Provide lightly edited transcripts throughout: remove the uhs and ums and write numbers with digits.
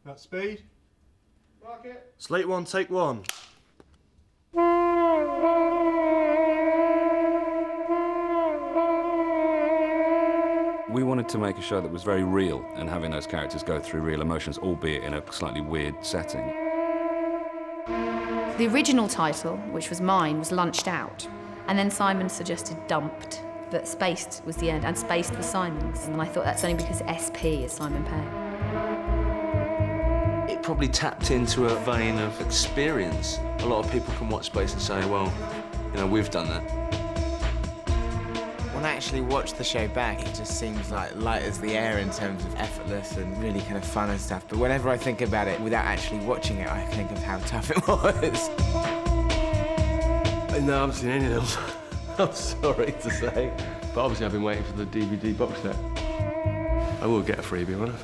That's speed. Rocket. Slate one, take one. We wanted to make a show that was very real and having those characters go through real emotions, albeit in a slightly weird setting. The original title, which was mine, was Lunched Out. And then Simon suggested Dumped, but Spaced was the end, and Spaced was Simon's. And I thought that's only because SP is Simon Pegg. It probably tapped into a vein of experience. A lot of people can watch Space and say, well, you know, we've done that. When I actually watch the show back, it just seems like light as the air in terms of effortless and really kind of fun and stuff. But whenever I think about it without actually watching it, I think of how tough it was. No, I haven't seen any of those. I'm sorry to say. But obviously I've been waiting for the DVD box set. I will get a freebie, won't I?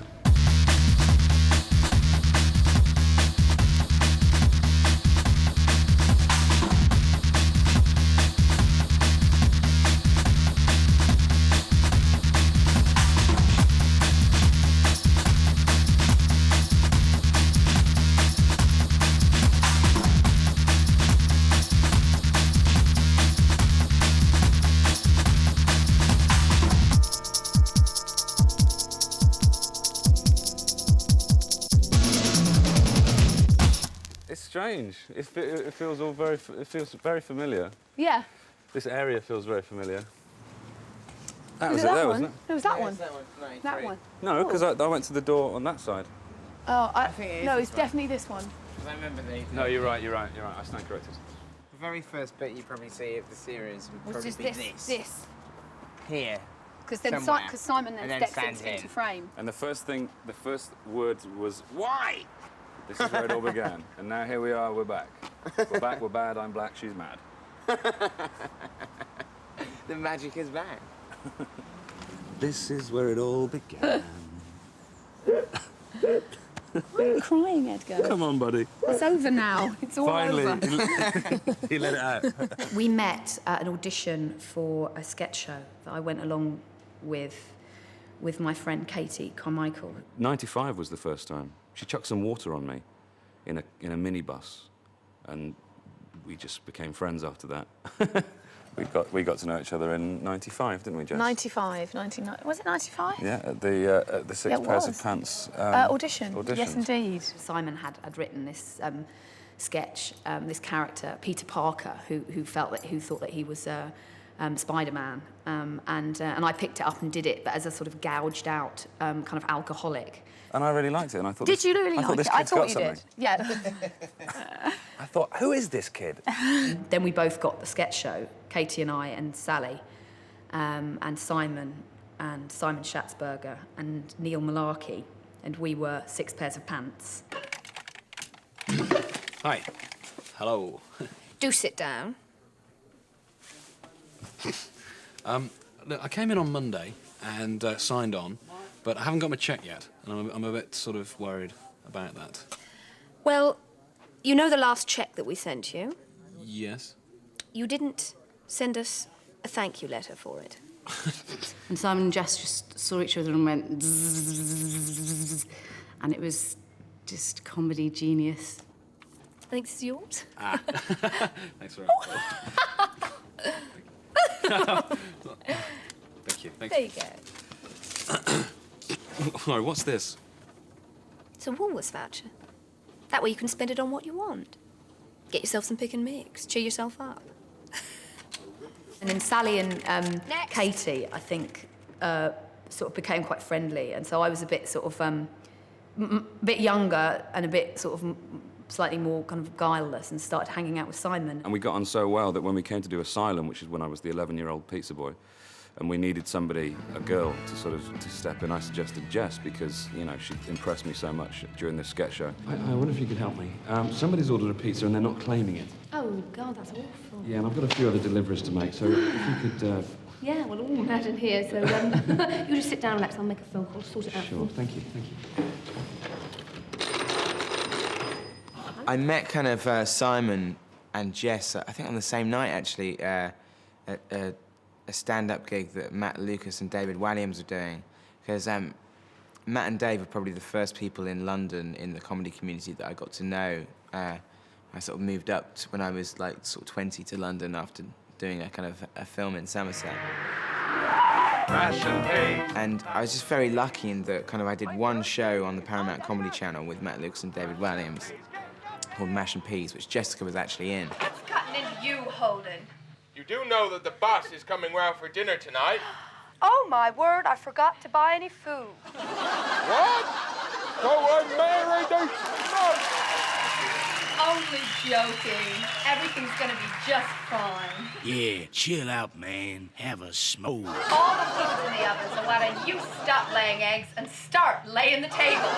It's strange. It feels all very. It feels very familiar. Yeah. This area feels very familiar. That Was was it it that there, one? wasn't it? No, it was that Yeah, one. it's that one. No, That three. one. No, because I went to the door on that side. Oh, I think it is no, this it's one. definitely this one. 'Cause I remember No, you're right. You're right. You're right. I stand corrected. the very first bit you probably see of the series would Was probably just be this. this. Here. Because then Somewhere. because Simon then And then steps stands into in. frame. And the first word was why. This is where it all began. And now here we are. We're back. We're back. We're bad. I'm black. She's mad. The magic is back. This is where it all began. Why are you crying, Edgar? Come on, buddy. It's over now. It's all Finally, over. he let it out. We met at an audition for a sketch show that I went along with my friend Katie Carmichael. 95 was the first time. She chucked some water on me in a minibus, and we just became friends after that. we got to know each other in 95, didn't we, Jess? 95, 99. Was it 95? Yeah, at the Six Yeah, it Pairs was. of Pants Audition. auditions. Yes, indeed. Simon had written this sketch, this character, Peter Parker, who thought that he was Spider-Man, and I picked it up and did it, but as a sort of gouged out kind of alcoholic. And I really liked it, and I thought... Did you really like this it? I kid's thought got you something. did. Yeah. I thought, who is this kid? Then we both got the sketch show, Katie and I and Sally, and Simon Schatzberger and Neil Malarkey, and we were Six Pairs of Pants. Hi. Hello. Do sit down. Look, I came in on Monday and signed on, but I haven't got my cheque yet, and I'm a bit sort of worried about that. Well, you know the last cheque that we sent you? Yes? You didn't send us a thank you letter for it. And Simon and Jess just saw each other and went zzzz, and it was just comedy genius. I think this is yours. Ah. Thanks very much. Thank you. Thank There you. you go. Sorry, what's this? It's a Woolworths voucher. That way you can spend it on what you want. Get yourself some pick and mix. Cheer yourself up. And then Sally and Next. Katie, I think, sort of became quite friendly, and so I was a bit sort of bit younger and a bit sort of slightly more kind of guileless, and started hanging out with Simon. And we got on so well that when we came to do Asylum, which is when I was the 11-year-old pizza boy, and we needed somebody, a girl, to step in, I suggested Jess because, you know, she impressed me so much during this sketch show. I wonder if you could help me. Somebody's ordered a pizza and they're not claiming it. Oh, God, that's awful. Yeah, and I've got a few other deliveries to make, so if you could... Yeah, well, all imagine here, so you just sit down and relax. I'll make a phone call, sort it out. Sure, thank you. I met kind of Simon and Jess, I think on the same night, actually, at a stand-up gig that Matt Lucas and David Walliams were doing. Because Matt and Dave are probably the first people in London in the comedy community that I got to know. I sort of moved up to when I was like sort of 20 to London after doing a kind of a film in Somerset. And I was just very lucky in that kind of I did one show on the Paramount Comedy Channel with Matt Lucas and David Walliams called Mash and Peas, which Jessica was actually in. What's cutting into you, Holden? You do know that the boss is coming round for dinner tonight? Oh, my word, I forgot to buy any food. What? So I'm married to smoke! Only joking. Everything's gonna be just fine. Yeah, chill out, man. Have a smoke. All the food's in the oven, so why don't you stop laying eggs and start laying the table?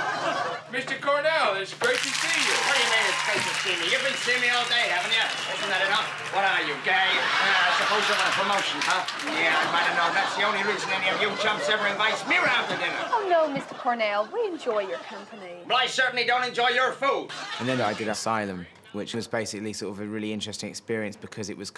Mr. Cornell, it's great to see you. What do you mean it's great to see me? You've been seeing me all day, haven't you? Isn't that enough? What are you, gay? I suppose you want a promotion, huh? Yeah, I might have known that's the only reason any of you chumps ever invites me round to dinner. Oh, no, Mr. Cornell. We enjoy your company. Well, I certainly don't enjoy your food. And then I did Asylum, which was basically sort of a really interesting experience because it was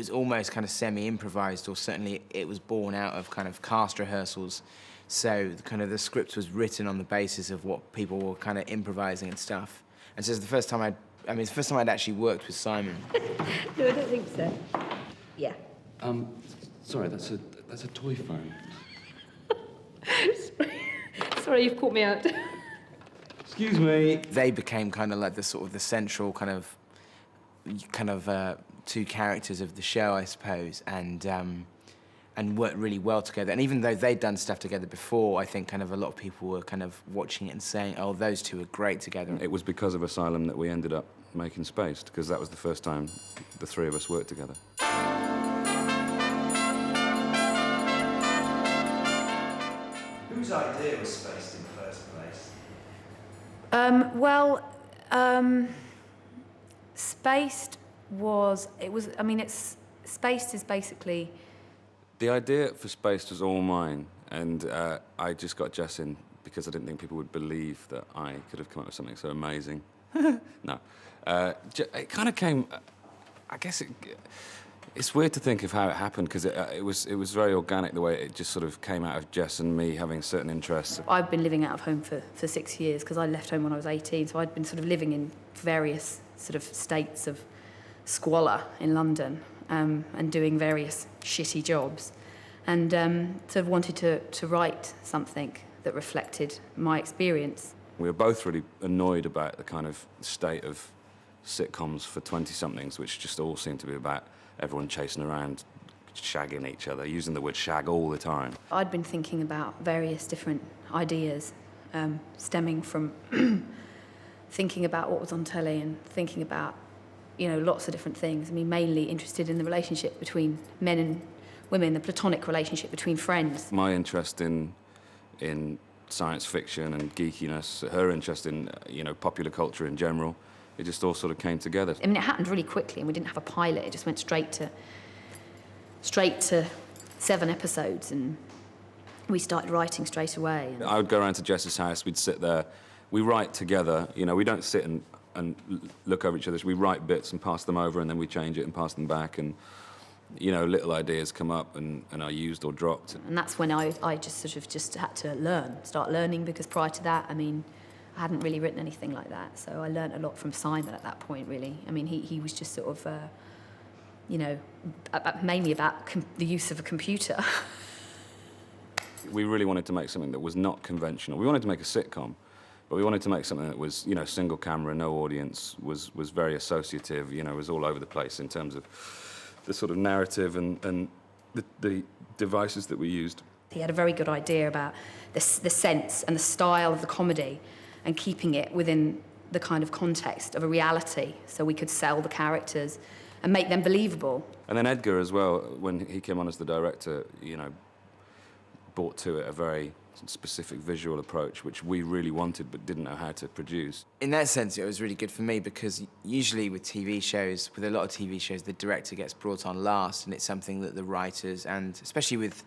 almost kind of semi-improvised, or certainly it was born out of kind of cast rehearsals. So the script was written on the basis of what people were kind of improvising and stuff. And so it's the first time it's the first time I'd actually worked with Simon. No, I don't think so. Yeah. Sorry, that's a toy phone. Sorry, you've caught me out. Excuse me. They became kind of like the sort of the central kind of two characters of the show, I suppose, and worked really well together. And even though they'd done stuff together before, I think kind of a lot of people were kind of watching it and saying, oh, those two are great together. It was because of Asylum that we ended up making Spaced, because that was the first time the three of us worked together. Whose idea was Spaced in the first place? Spaced was, Spaced is basically... The idea for Spaced was all mine, and I just got Jess in because I didn't think people would believe that I could have come up with something so amazing. No. It kind of came... I guess it's weird to think of how it happened, because it was very organic, the way it just sort of came out of Jess and me having certain interests. I've been living out of home for 6 years, because I left home when I was 18, so I'd been sort of living in various sort of states of squalor in London, and doing various shitty jobs, and sort of wanted to write something that reflected my experience. We were both really annoyed about the kind of state of sitcoms for 20-somethings, which just all seemed to be about everyone chasing around, shagging each other, using the word shag all the time. I'd been thinking about various different ideas, stemming from thinking about what was on telly and thinking about, lots of different things. I mean, mainly interested in the relationship between men and women, the platonic relationship between friends. My interest in science fiction and geekiness, her interest in, popular culture in general, it just all sort of came together. I mean, it happened really quickly, and we didn't have a pilot. It just went straight to 7 episodes, and we started writing straight away. I would go around to Jess's house, we'd sit there, we write together, we don't sit and look over each other. We write bits and pass them over, and then we change it and pass them back, and little ideas come up and are used or dropped. And that's when I just sort of had to start learning, because prior to that, I mean, I hadn't really written anything like that, so I learnt a lot from Simon at that point, really. I mean, he was just sort of, mainly about the use of a computer. We really wanted to make something that was not conventional. We wanted to make a sitcom, but we wanted to make something that was, single camera, no audience, was very associative, was all over the place in terms of the sort of narrative and the devices that we used. He had a very good idea about the sense and the style of the comedy and keeping it within the kind of context of a reality, so we could sell the characters and make them believable. And then Edgar as well, when he came on as the director, brought to it a very specific visual approach, which we really wanted but didn't know how to produce. In that sense, it was really good for me, because usually with TV shows, with a lot of TV shows, the director gets brought on last, and it's something that the writers, and especially with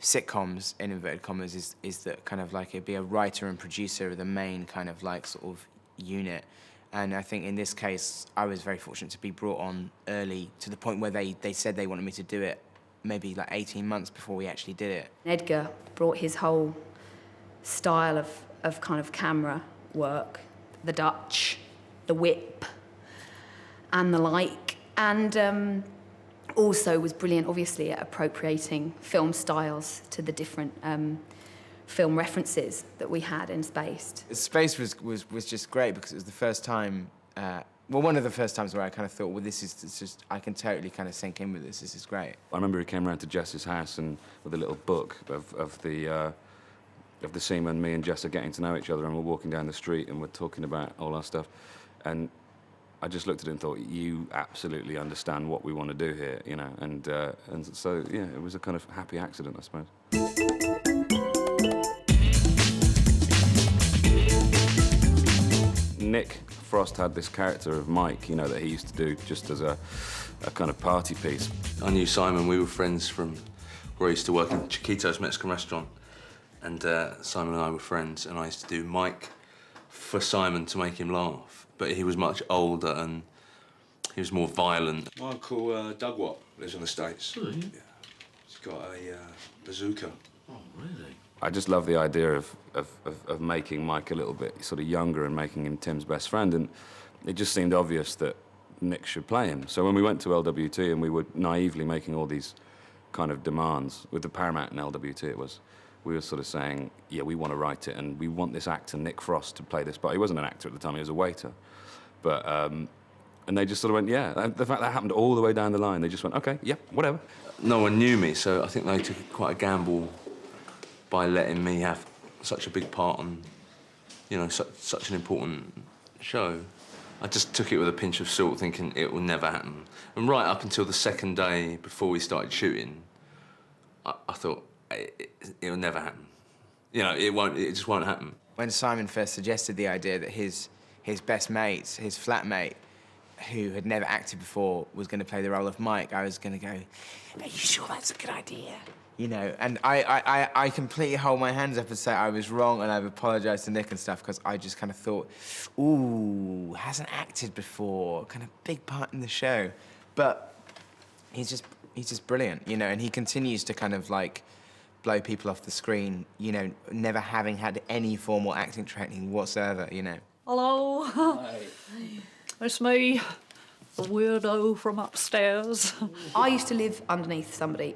sitcoms, in inverted commas, is that kind of like it'd be a writer and producer of the main kind of like sort of unit. And I think in this case, I was very fortunate to be brought on early, to the point where they said they wanted me to do it maybe like 18 months before we actually did it. Edgar brought his whole style of kind of camera work, the Dutch, the whip, and the like. And also was brilliant, obviously, at appropriating film styles to the different film references that we had in Spaced. Space was just great because it was the first time, well, one of the first times where I kind of thought, well, this is just, I can totally kind of sink in with this is great. I remember he came round to Jess's house and with a little book of the seamen. Me and Jess are getting to know each other, and we're walking down the street and we're talking about all our stuff. And I just looked at it and thought, you absolutely understand what we want to do here, you know. And so, yeah, it was a kind of happy accident, I suppose. Nick Frost had this character of Mike, you know, that he used to do just as a kind of party piece. I knew Simon. We were friends from where I used to work in Chiquito's Mexican restaurant. And Simon and I were friends, and I used to do Mike for Simon to make him laugh. But he was much older and he was more violent. My uncle Doug Watt lives in the States. Really? Yeah. He's got a bazooka. Oh, really? I just love the idea of making Mike a little bit sort of younger and making him Tim's best friend, and it just seemed obvious that Nick should play him. So when we went to LWT and we were naively making all these kind of demands, with the Paramount and LWT it was, we were sort of saying, yeah, we want to write it and we want this actor, Nick Frost, to play this part. He wasn't an actor at the time, he was a waiter. But, and they just sort of went, yeah. And the fact that happened all the way down the line, they just went, okay, yeah, whatever. No one knew me, so I think they took quite a gamble by letting me have such a big part on, you know, such an important show. I just took it with a pinch of salt, thinking it will never happen. And right up until the second day before we started shooting, I thought, it'll never happen. You know, it just won't happen. When Simon first suggested the idea that his best mate, his flatmate, who had never acted before, was going to play the role of Mike, I was going to go, are you sure that's a good idea? You know, and I completely hold my hands up and say I was wrong, and I've apologised to Nick and stuff, because I just kind of thought, ooh, hasn't acted before, kind of big part in the show. But he's just brilliant, you know, and he continues to kind of, like, blow people off the screen, you know, never having had any formal acting training whatsoever, you know. Hello. Hi. It's me, the weirdo from upstairs. I used to live underneath somebody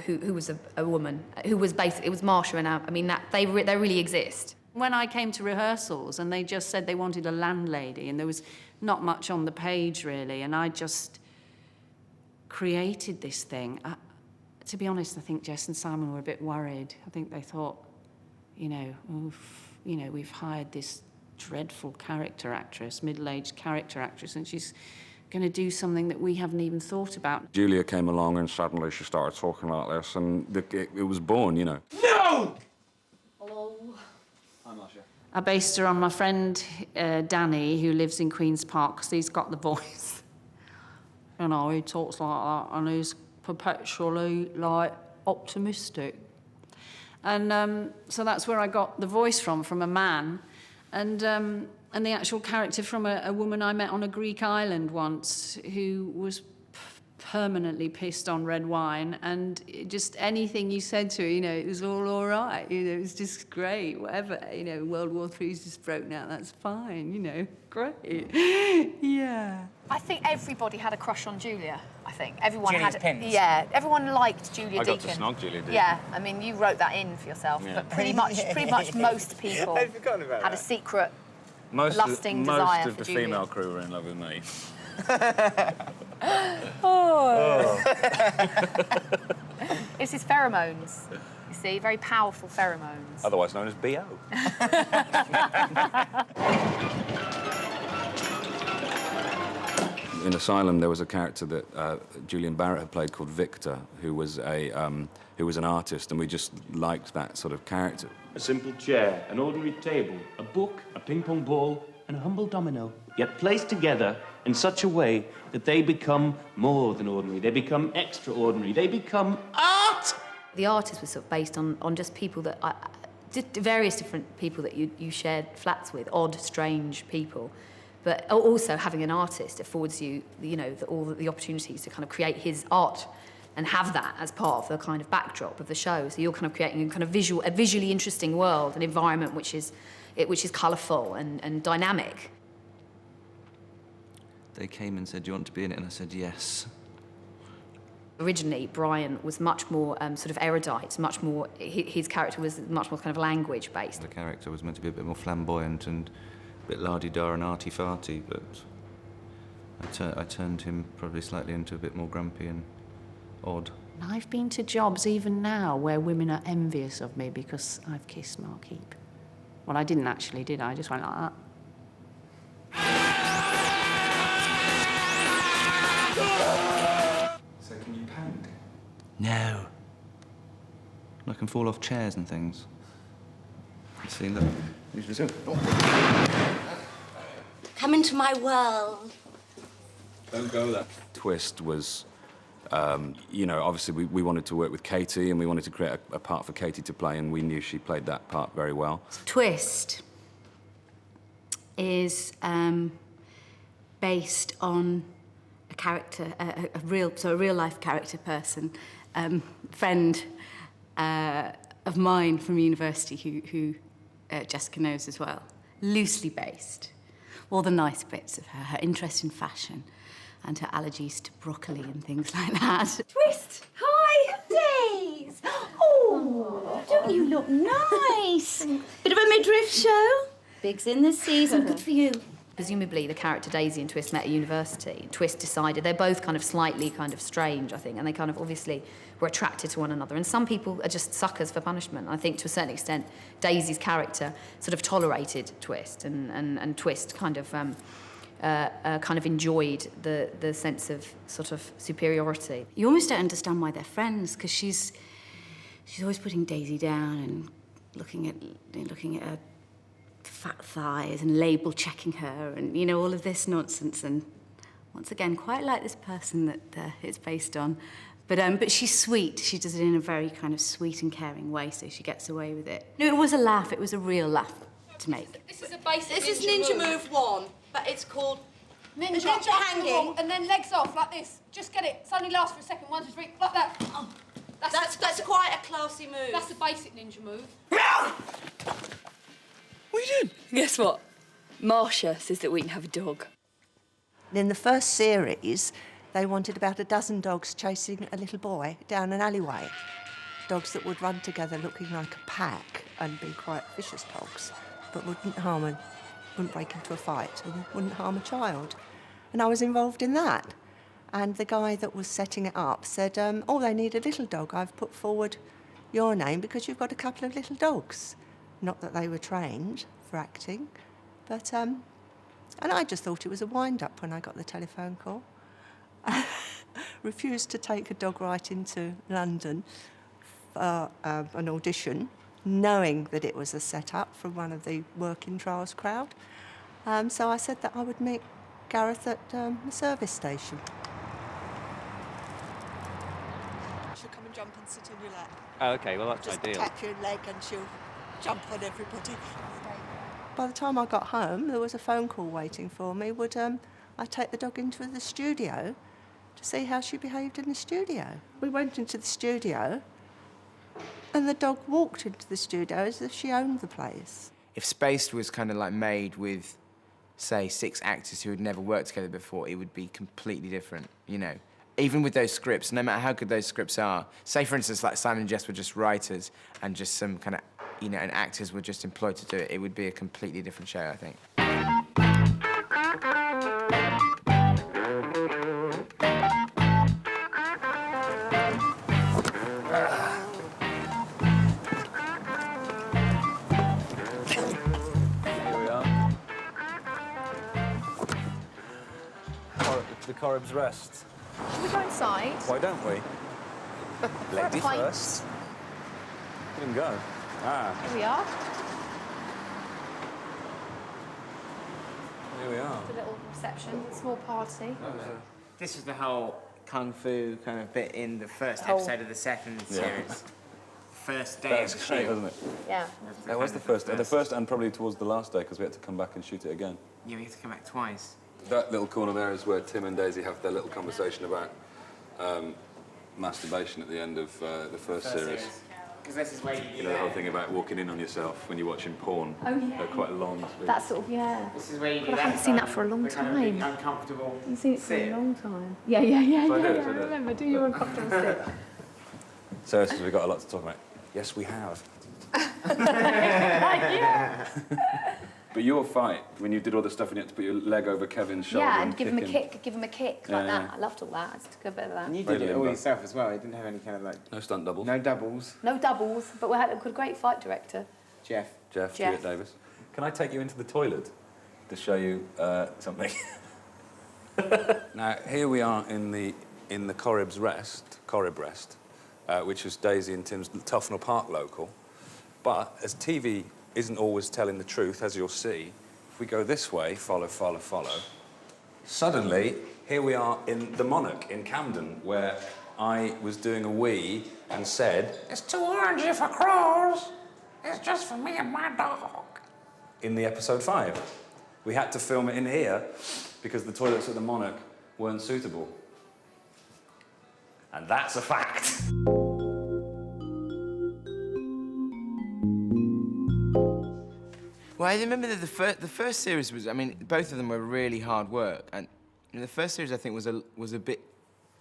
who was a woman, who was basically, it was Marsha and I mean, they really exist. When I came to rehearsals and they just said they wanted a landlady and there was not much on the page, really, and I just created this thing. To be honest, I think Jess and Simon were a bit worried. I think they thought, you know, oof, you know, we've hired this dreadful character actress, middle-aged character actress, and she's going to do something that we haven't even thought about. Julia came along and suddenly she started talking like this, and it was born, you know. No! Hello. Hi, Marsha. I based her on my friend Danny, who lives in Queen's Park, because he's got the voice. You know, he talks like that, and he's perpetually, like, optimistic. And so that's where I got the voice from a man. And the actual character from a woman I met on a Greek island once who was permanently pissed on red wine, and just anything you said to her, you know, it was all right, you know, it was just great, whatever, you know, World War III's just broken out, that's fine, you know, great. Yeah. I think everybody had a crush on Julia, I think. Everyone Julia's had... pins. Yeah, everyone liked Julia I Deakin. got to snog Julia Deakin. Yeah, I mean, you wrote that in for yourself, Yeah. but pretty much most people I'd forgotten about had that. a secret Most lusting desire most for of the Julia. female crew were in love with me. It's his pheromones, you see, very powerful pheromones. Otherwise known as B.O. In Asylum, there was a character that Julian Barrett had played called Victor, who was an artist, and we just liked that sort of character. A simple chair, an ordinary table, a book, a ping-pong ball, and a humble domino, yet placed together in such a way that they become more than ordinary. They become extraordinary. They become art! The artist was sort of based on just people that various different people that you shared flats with, odd, strange people. But also having an artist affords you, you know, all the opportunities to kind of create his art and have that as part of the kind of backdrop of the show. So you're kind of creating a kind of a visually interesting world, an environment which is colourful and dynamic. They came and said, "Do you want to be in it?" And I said, "Yes." Originally, Brian was much more sort of erudite, much more. His character was much more kind of language-based. The character was meant to be a bit more flamboyant and a bit la-di-da and arty-farty, but I turned him probably slightly into a bit more grumpy and odd. I've been to jobs even now where women are envious of me because I've kissed Markeep. Well, I didn't actually, did I? I just went like that. So can you pound? No. I can fall off chairs and things. See, look. Come into my world. Don't go there. Twist was, you know, obviously we wanted to work with Katie and we wanted to create a part for Katie to play, and we knew she played that part very well. Twist is based on a character, a real life character person, friend of mine from university who Jessica knows as well. Loosely based. All the nice bits of her interest in fashion and her allergies to broccoli and things like that. Twist! Hi! Days! Oh, don't you look nice? Bit of a midriff show. Big's in the season. Good for you. Presumably, the character Daisy and Twist met at university. Twist decided they're both kind of slightly kind of strange, I think, and they kind of obviously were attracted to one another. And some people are just suckers for punishment. I think to a certain extent, Daisy's character sort of tolerated Twist, and Twist kind of enjoyed the sense of sort of superiority. You almost don't understand why they're friends, because she's always putting Daisy down and looking at her fat thighs and label checking her and, you know, all of this nonsense. And once again, quite like this person that it's based on. But she's sweet. She does it in a very kind of sweet and caring way, so she gets away with it. No, it was a laugh. It was a real laugh to make. This is a basic This is Ninja Move 1, but it's called Ninja hanging. And then legs off, like this. Just get it. It's only lasts for a second. 1, 2, 3, like that. Oh. That's quite a classy move. That's a basic ninja move. What are you doing? Guess what? Marcia says that we can have a dog. In the first series, they wanted about a dozen dogs chasing a little boy down an alleyway. Dogs that would run together looking like a pack and be quite vicious dogs, but wouldn't break into a fight and wouldn't harm a child. And I was involved in that. And the guy that was setting it up said, oh, they need a little dog. I've put forward your name because you've got a couple of little dogs. Not that they were trained for acting, but, and I just thought it was a wind-up when I got the telephone call. Refused to take a dog right into London for an audition, knowing that it was a set-up from one of the working trials crowd. So I said that I would meet Gareth at the service station. She'll come and jump and sit in your lap. Oh, OK, well, that's Just ideal. tap your leg and she'll jump on everybody. By the time I got home, there was a phone call waiting for me. Would I take the dog into the studio to see how she behaved in the studio? We went into the studio, and the dog walked into the studio as if she owned the place. If Spaced was kind of like made with, say, 6 actors who had never worked together before, it would be completely different, you know. Even with those scripts, no matter how good those scripts are, say, for instance, like Simon and Jess were just writers and just some kind of, you know, and actors were just employed to do it, it would be a completely different show, I think. Here we are. The Corrib's Rest. Should we go inside? Why don't we? Lady first. You can go. Ah. Here we are. Here we are. The little reception, small party. This is the whole kung fu kind of bit in the first Oh. episode of the second series. First day That's of the great, shoot. wasn't it? Yeah. That was the first and probably towards the last day because we had to come back and shoot it again. Yeah, we have to come back twice. That little corner there is where Tim and Daisy have their little conversation about masturbation at the end of the first series. Because this is where You know, the whole thing about walking in on yourself when you're watching porn. Oh, yeah. They're quite long. That sort of, yeah. This is where you God, do I that haven't seen that for a long kind of big, time. uncomfortable. You've seen it for sit. a long time. Yeah, yeah, yeah, So I yeah, do, yeah. so I I do. remember. Do your uncomfortable sit. So we've got a lot to talk about. Yes, we have. Yeah. But your fight, when you did all the stuff and you had to put your leg over Kevin's shoulder Yeah, and give him a kick him. kick, give him a kick Yeah, like that. yeah. I loved all that. I took a bit of that. And you Very did it all limber. yourself as well. You didn't have any kind of like... No stunt doubles. No doubles. No doubles, but we had a great fight director. Jeff. Jeff Jeff. Hewitt Davis. Can I take you into the toilet to show you something? Now, here we are in the Corrib Rest, which was Daisy and Tim's Tufnell Park local. But as TV isn't always telling the truth, as you'll see, if we go this way, follow, follow, follow, suddenly, here we are in the Monarch in Camden, where I was doing a wee and said, It's too orangey for crows. It's just for me and my dog. in the episode 5. We had to film it in here because the toilets at the Monarch weren't suitable. And that's a fact. Well, I remember that the first series was, I mean, both of them were really hard work. And the first series, I think, was a bit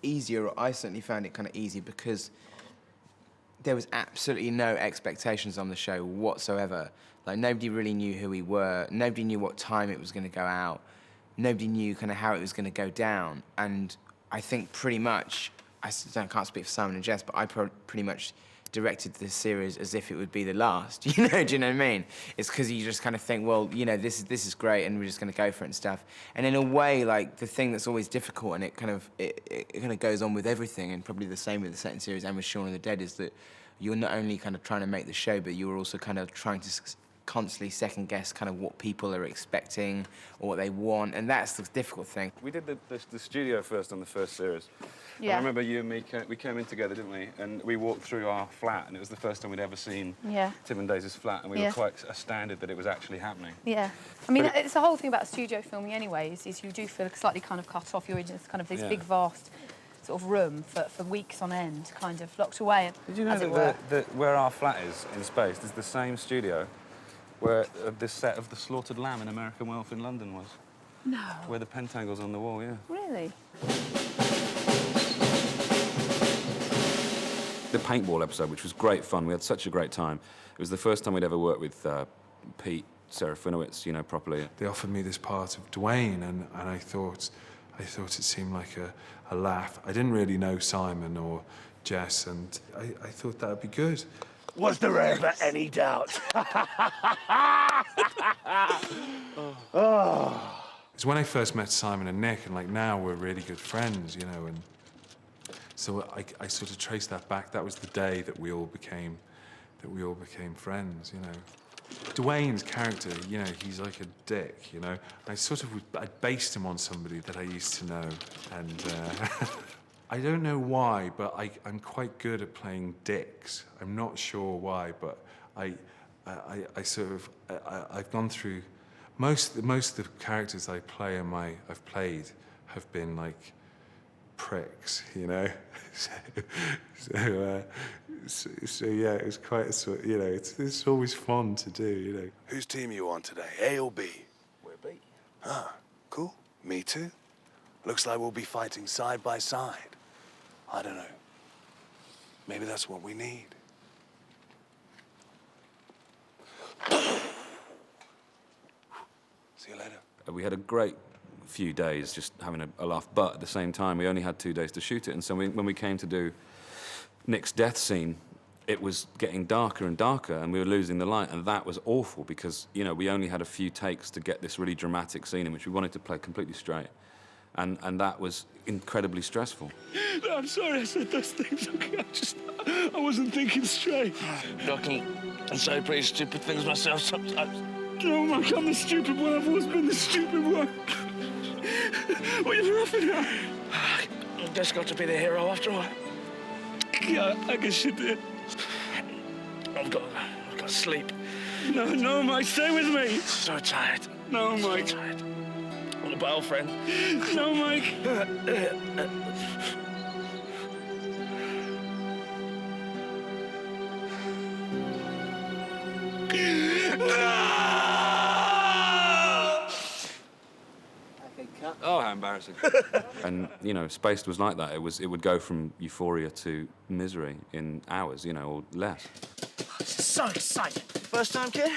easier, or I certainly found it kind of easy, because there was absolutely no expectations on the show whatsoever. Like, nobody really knew who we were. Nobody knew what time it was going to go out. Nobody knew kind of how it was going to go down. And I think pretty much, I can't speak for Simon and Jess, but I pretty much directed the series as if it would be the last. Do you know what I mean? It's because you just kind of think, well, you know, this is great, and we're just going to go for it and stuff. And in a way, like, the thing that's always difficult, and it kind of goes on with everything, and probably the same with the second series and with Shaun of the Dead, is that you're not only kind of trying to make the show, but you're also kind of trying to constantly second guess kind of what people are expecting or what they want, and that's the difficult thing. We did the studio first on the first series. Yeah. I remember you and me, we came in together, didn't we? And we walked through our flat, and it was the first time we'd ever seen Tim and Daisy's flat, and we were quite astounded that it was actually happening. Yeah. I mean, it's the whole thing about studio filming anyway, is you do feel slightly kind of cut off. You're in this kind of this big, vast sort of room for weeks on end, kind of locked away. Did you know that where our flat is in space is the same studio where the set of The Slaughtered Lamb in American Wealth in London was? No. Where the pentangle's on the wall, yeah. Really? The paintball episode, which was great fun, we had such a great time. It was the first time we'd ever worked with Pete Serafinowicz, you know, properly. They offered me this part of Dwayne, and I thought it seemed like a laugh. I didn't really know Simon or Jess, and I thought that would be good. Was there ever any doubt? Oh. It's when I first met Simon and Nick, and like now we're really good friends, you know, and so I sort of traced that back. That was the day that we all became friends, you know. Dwayne's character, you know, he's like a dick, you know. I based him on somebody that I used to know, and I don't know why, but I'm quite good at playing dicks. I'm not sure why, but I've gone through most of the characters I play I've played have been like pricks, you know. So yeah, it's quite a sort, you know, it's always fun to do, you know. Whose team are you on today, A or B? We're B. Ah, cool. Me too. Looks like we'll be fighting side by side. I don't know. Maybe that's what we need. See you later. We had a great few days just having a laugh, but at the same time, we only had 2 days to shoot it, and so when we came to do Nick's death scene, it was getting darker and darker, and we were losing the light, and that was awful because, you know, we only had a few takes to get this really dramatic scene in which we wanted to play completely straight, and that was incredibly stressful. No, I'm sorry I said those things. Okay, I wasn't thinking straight. Look, I say pretty stupid things myself sometimes. Oh, Mike, I'm the stupid one. I've always been the stupid one. What are you laughing at? I just got to be the hero after all. Yeah, I guess you did. I've got to sleep. No, Mike, stay with me. So tired. No, Mike. So tired. On a battle, friend. No, Mike. how embarrassing. And, you know, Spaced was like that. It would go from euphoria to misery in hours, you know, or less. This is so exciting. First time, kid?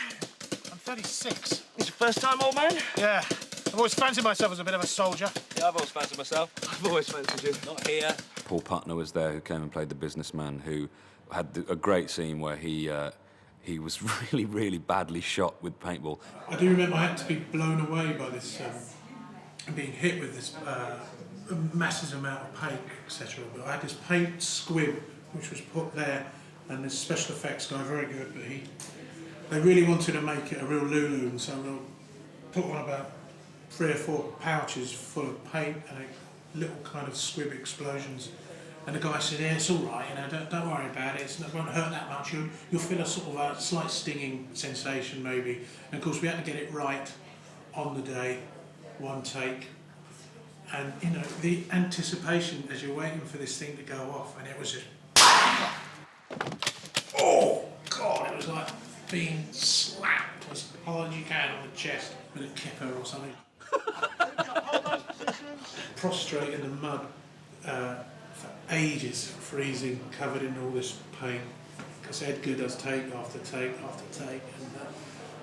I'm 36. It's your first time, old man? Yeah. I've always fancied myself as a bit of a soldier. Yeah, I've always fancied myself. I've always fancied you. Not here. Paul Putner was there, who came and played the businessman, who had a great scene where he was really, really badly shot with paintball. I do remember I had to be blown away by this, being hit with this massive amount of paint, etc. But I had this paint squib which was put there, and this special effects guy, very good, but they really wanted to make it a real Lulu, and so we'll put on about 3 or 4 pouches full of paint and little kind of squib explosions. And the guy said, yeah, it's all right, you know, don't worry about it, it won't hurt that much, you'll feel a sort of a slight stinging sensation maybe. And of course we had to get it right on the day, one take. And, you know, the anticipation as you're waiting for this thing to go off, and it was just... Oh, God, it was like being slapped as hard as you can on the chest with a kipper or something. Prostrate in the mud for ages, freezing, covered in all this paint, because Edgar does take after take after take, and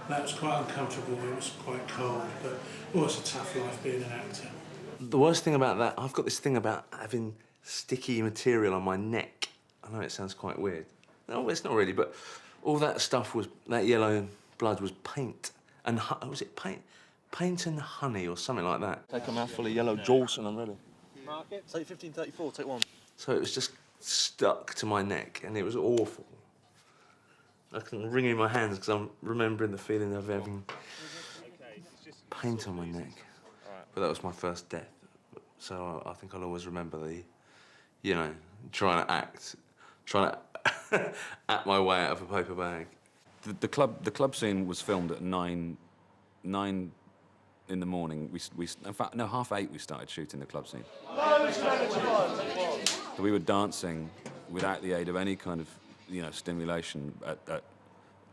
that was quite uncomfortable. It was quite cold, but it was a tough life being an actor. The worst thing about that, I've got this thing about having sticky material on my neck. I know it sounds quite weird. No, it's not really, but all that stuff was, that yellow blood was paint. And was it paint? Paint and honey or something like that. Take a mouthful of yellow juice and I'm ready. Market? Take 1534, take one. So it was just stuck to my neck and it was awful. I can wring in my hands because I'm remembering the feeling of having paint on my neck. But that was my first death. So I think I'll always remember the, you know, trying to act my way out of a paper bag. The club scene was filmed at 9 in the morning. In fact, no, 8:30 we started shooting the club scene. So we were dancing without the aid of any kind of, you know, stimulation at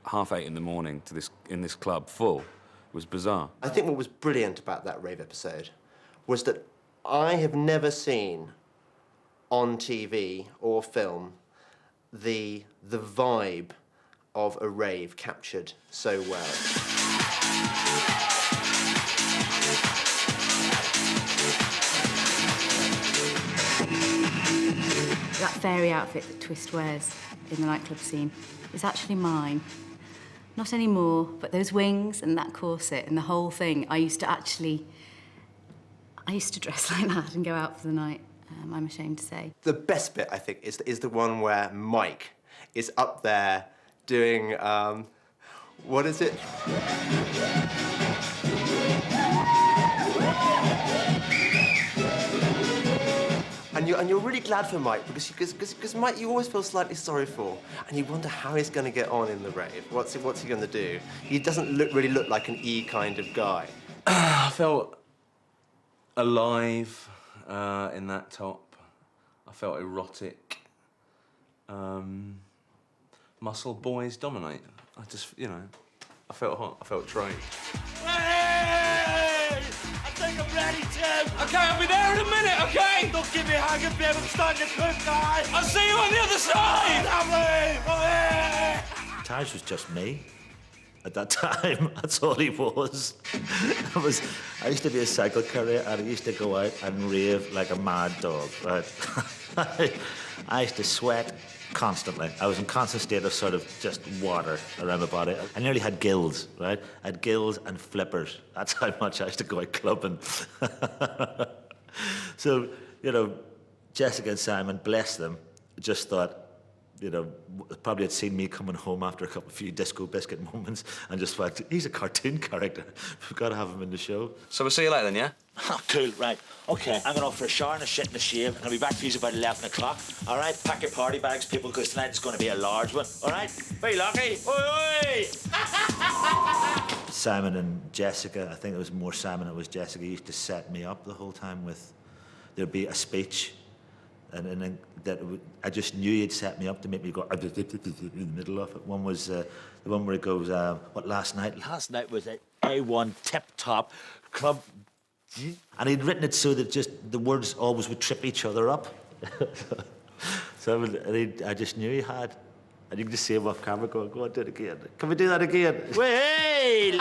8:30 in the morning in this club full. It was bizarre. I think what was brilliant about that rave episode was that I have never seen on TV or film the vibe of a rave captured so well. That fairy outfit that Twist wears in the nightclub scene is actually mine. Not anymore, but those wings and that corset and the whole thing, I used to dress like that and go out for the night, I'm ashamed to say. The best bit, I think, is the one where Mike is up there doing, what is it? And you're really glad for Mike because Mike you always feel slightly sorry for, and you wonder how he's going to get on in the rave. What's he going to do? He doesn't really look like an E kind of guy. I felt alive in that top. I felt erotic. Muscle boys dominate. I just, you know, I felt hot. I felt trained. Hey! I think I'm ready, Tim. Okay, I'll be there in a minute, okay? Don't give me a hanging, babe. I'm starting to cook, guys. I'll see you on the other side. Lovely. Taj was just me. At that time, that's all he was. I used to be a cycle courier, and I used to go out and rave like a mad dog, right? I used to sweat constantly. I was in constant state of sort of just water around my body. I nearly had gills, right? I had gills and flippers. That's how much I used to go out clubbing. So, you know, Jessica and Simon, bless them, just thought, you know, probably had seen me coming home after a few disco biscuit moments and just thought, he's a cartoon character. We've got to have him in the show. So we'll see you later then, yeah? Oh, cool, right. OK, I'm going off for a shower and a shit and a shave, and I'll be back for you about 11 o'clock. All right, pack your party bags, people, because tonight is going to be a large one. All right? Very lucky. Oi, oi! Simon and Jessica, I think it was more Simon than it was Jessica, used to set me up the whole time with, there'd be a speech, and then I just knew he'd set me up to make me go in the middle of it. One was the one where it goes, what, last night? Last night was a A1 tip-top club And he'd written it so that just the words always would trip each other up. So I just knew he had. And you can just see him off camera going, go on, do it again. Can we do that again? Hey!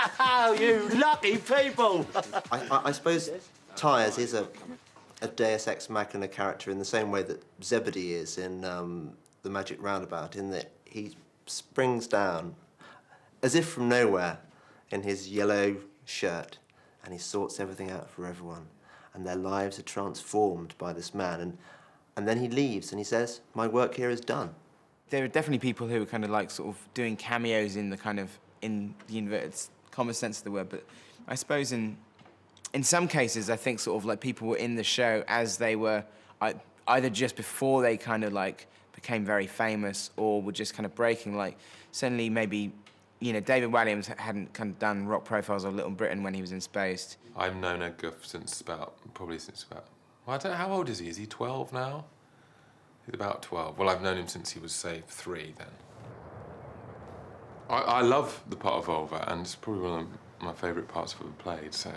You lucky people! I suppose Tyres is a Deus Ex Machina character in the same way that Zebedee is in The Magic Roundabout, in that he springs down as if from nowhere in his yellow shirt and he sorts everything out for everyone. And their lives are transformed by this man. And then he leaves and he says, my work here is done. There are definitely people who are kind of like sort of doing cameos in the kind of, in the inverted comma sense of the word, but I suppose in some cases, I think sort of like people were in the show as they were either just before they kind of like became very famous or were just kind of breaking. Like certainly maybe, you know, David Walliams hadn't kind of done Rock Profiles or Little Britain when he was in Spaced. I've known Edgar probably since about, well, I don't know, how old is he? Is he 12 now? He's about 12. Well, I've known him since he was, say, 3 then. I love the part of Volva, and it's probably one of my favourite parts I've ever played, so...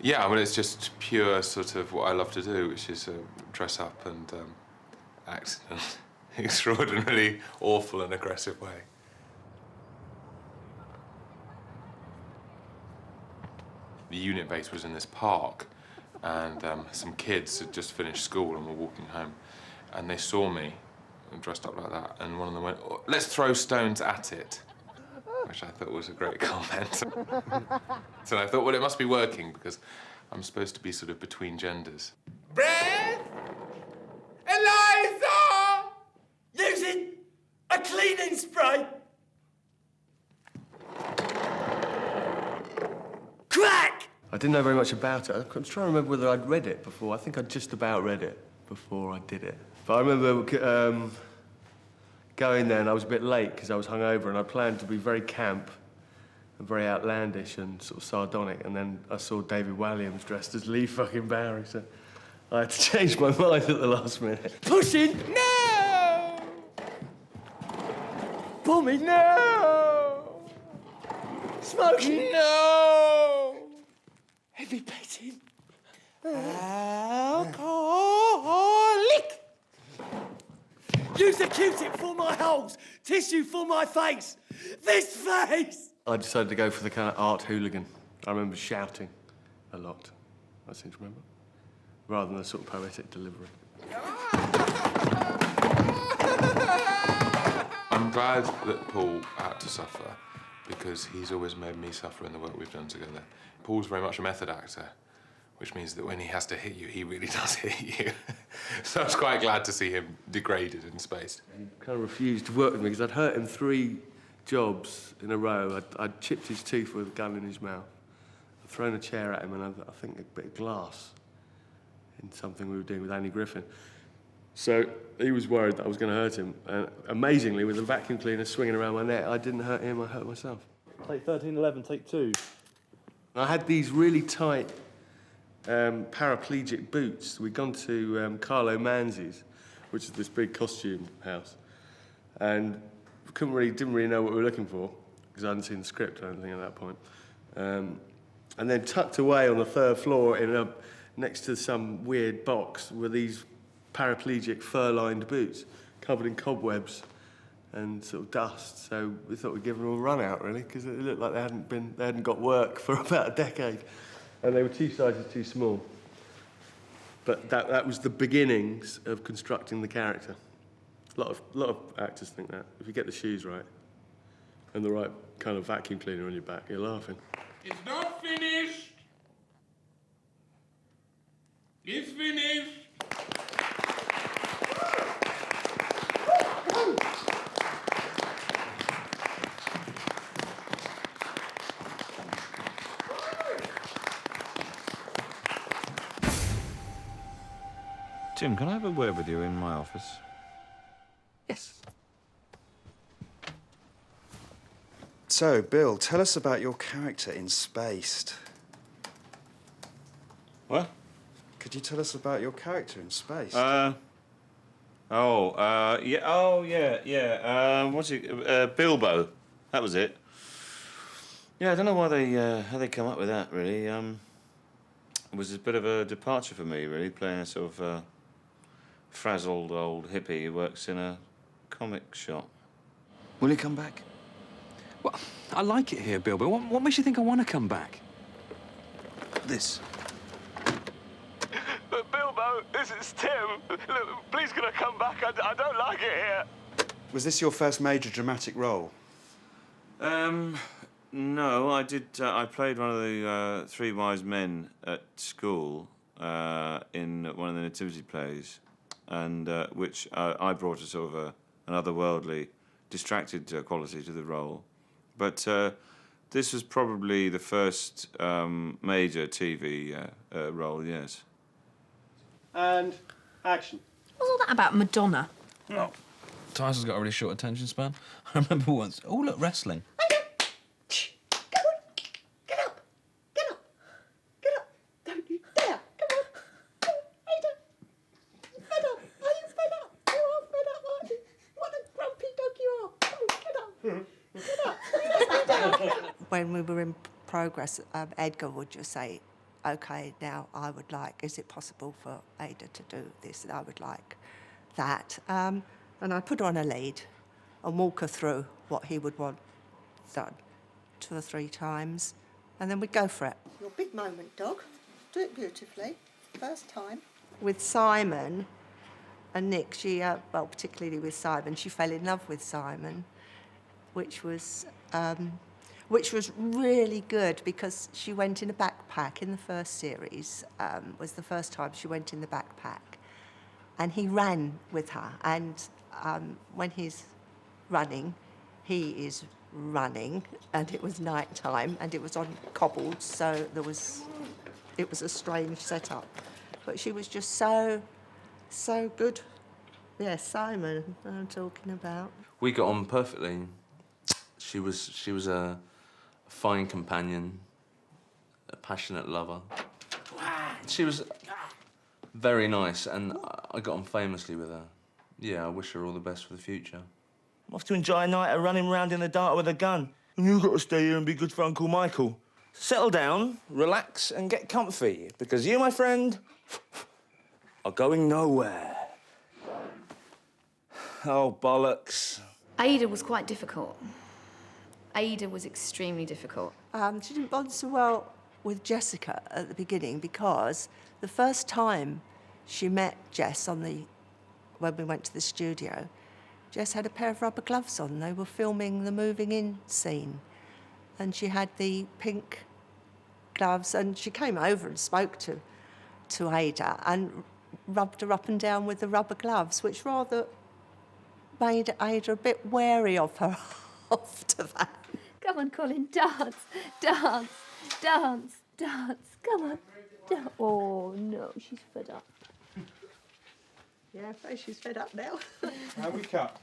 yeah, I mean, it's just pure sort of what I love to do, which is dress up and act in an extraordinarily awful and aggressive way. The unit base was in this park, and some kids had just finished school and were walking home, and they saw me dressed up like that, and one of them went, oh, let's throw stones at it, which I thought was a great comment. So I thought, well, it must be working, because I'm supposed to be sort of between genders. Brad! Eliza! Using a cleaning spray! Crack! I didn't know very much about it. I'm trying to remember whether I'd read it before. I think I'd just about read it before I did it. But I remember going there and I was a bit late because I was hungover and I planned to be very camp and very outlandish and sort of sardonic, and then I saw David Walliams dressed as Lee fucking Barry, so I had to change my mind at the last minute. Pushing! No! Bombing! No! Smoking! No! Heavy petting. Alcoholic! Use a Q-tip for my holes, tissue for my face. This face! I decided to go for the kind of art hooligan. I remember shouting a lot, I seem to remember, rather than the sort of poetic delivery. I'm glad that Paul had to suffer, because he's always made me suffer in the work we've done together. Paul's very much a method actor, which means that when he has to hit you, he really does hit you. So I was quite glad to see him degraded in Spaced. He kind of refused to work with me because I'd hurt him 3 jobs in a row. I'd chipped his tooth with a gun in his mouth. I'd thrown a chair at him and I think a bit of glass in something we were doing with Andy Griffin. So he was worried that I was going to hurt him. And amazingly, with a vacuum cleaner swinging around my neck, I didn't hurt him, I hurt myself. Take 1311, take 2. I had these really tight paraplegic boots. We'd gone to Carlo Manzi's, which is this big costume house, and didn't really know what we were looking for because I hadn't seen the script or anything at that point. And then tucked away on the 3rd floor next to some weird box were these paraplegic fur-lined boots covered in cobwebs and sort of dust. So we thought we'd give them a run out, really, because it looked like they hadn't got work for about a decade. And they were 2 sizes too small. But that was the beginnings of constructing the character. A lot of actors think that. If you get the shoes right and the right kind of vacuum cleaner on your back, you're laughing. It's not finished. It's finished. Tim, can I have a word with you in my office? Yes. So, Bill, tell us about your character in Spaced. What? Could you tell us about your character in Spaced? What's it? Bilbo. That was it. Yeah, I don't know why how they come up with that, really. was a bit of a departure for me, really, playing a sort of frazzled old hippie who works in a comic shop. Will he come back? Well, I like it here, Bill, but what makes you think I want to come back? This. But Bilbo, this is Tim. Look, please can I come back? I don't like it here. Was this your first major dramatic role? No, I did. I played one of the Three Wise Men at school in one of the nativity plays, and which I brought a sort of an otherworldly, distracted quality to the role. But this was probably the first major TV role, yes. And action. What's all that about Madonna? Oh, Tyson's got a really short attention span. I remember once. Oh, look, wrestling. Don't you dare! Come on! Come on, Ada! You fed up? Are you fed up? You are fed up, aren't you? What a grumpy dog you are! Come on, get up! Get up! When we were in progress, Edgar would just say, OK, now I would like, is it possible for Ada to do this? And I would like that. And I'd put her on a lead and walk her through what he would want done 2 or 3 times, and then we'd go for it. Your big moment, dog. Do it beautifully. First time. With Simon and Nick, she, well, particularly with Simon, she fell in love with Simon, which was really good because she went in a backpack in the first series. Was the first time she went in the backpack, and he ran with her. And when he's running, he is running, and it was night time, and it was on cobbled, so it was a strange setup. But she was just so good. Yeah, Simon, I'm talking about. We got on perfectly. She was a fine companion, a passionate lover. She was very nice, and I got on famously with her. Yeah, I wish her all the best for the future. I'm off to enjoy a night of running around in the dark with a gun. And you've got to stay here and be good for Uncle Michael. Settle down, relax, and get comfy, because you, my friend, are going nowhere. Oh, bollocks. Ada was quite difficult. Ada was extremely difficult. She didn't bond so well with Jessica at the beginning because the first time she met Jess when we went to the studio, Jess had a pair of rubber gloves on. They were filming the moving in scene. And she had the pink gloves, and she came over and spoke to Ada and rubbed her up and down with the rubber gloves, which rather made Ada a bit wary of her after that. Come on, Colin, dance, dance, dance, dance. Come on. Oh, no, she's fed up. Yeah, I suppose she's fed up now. How we cut?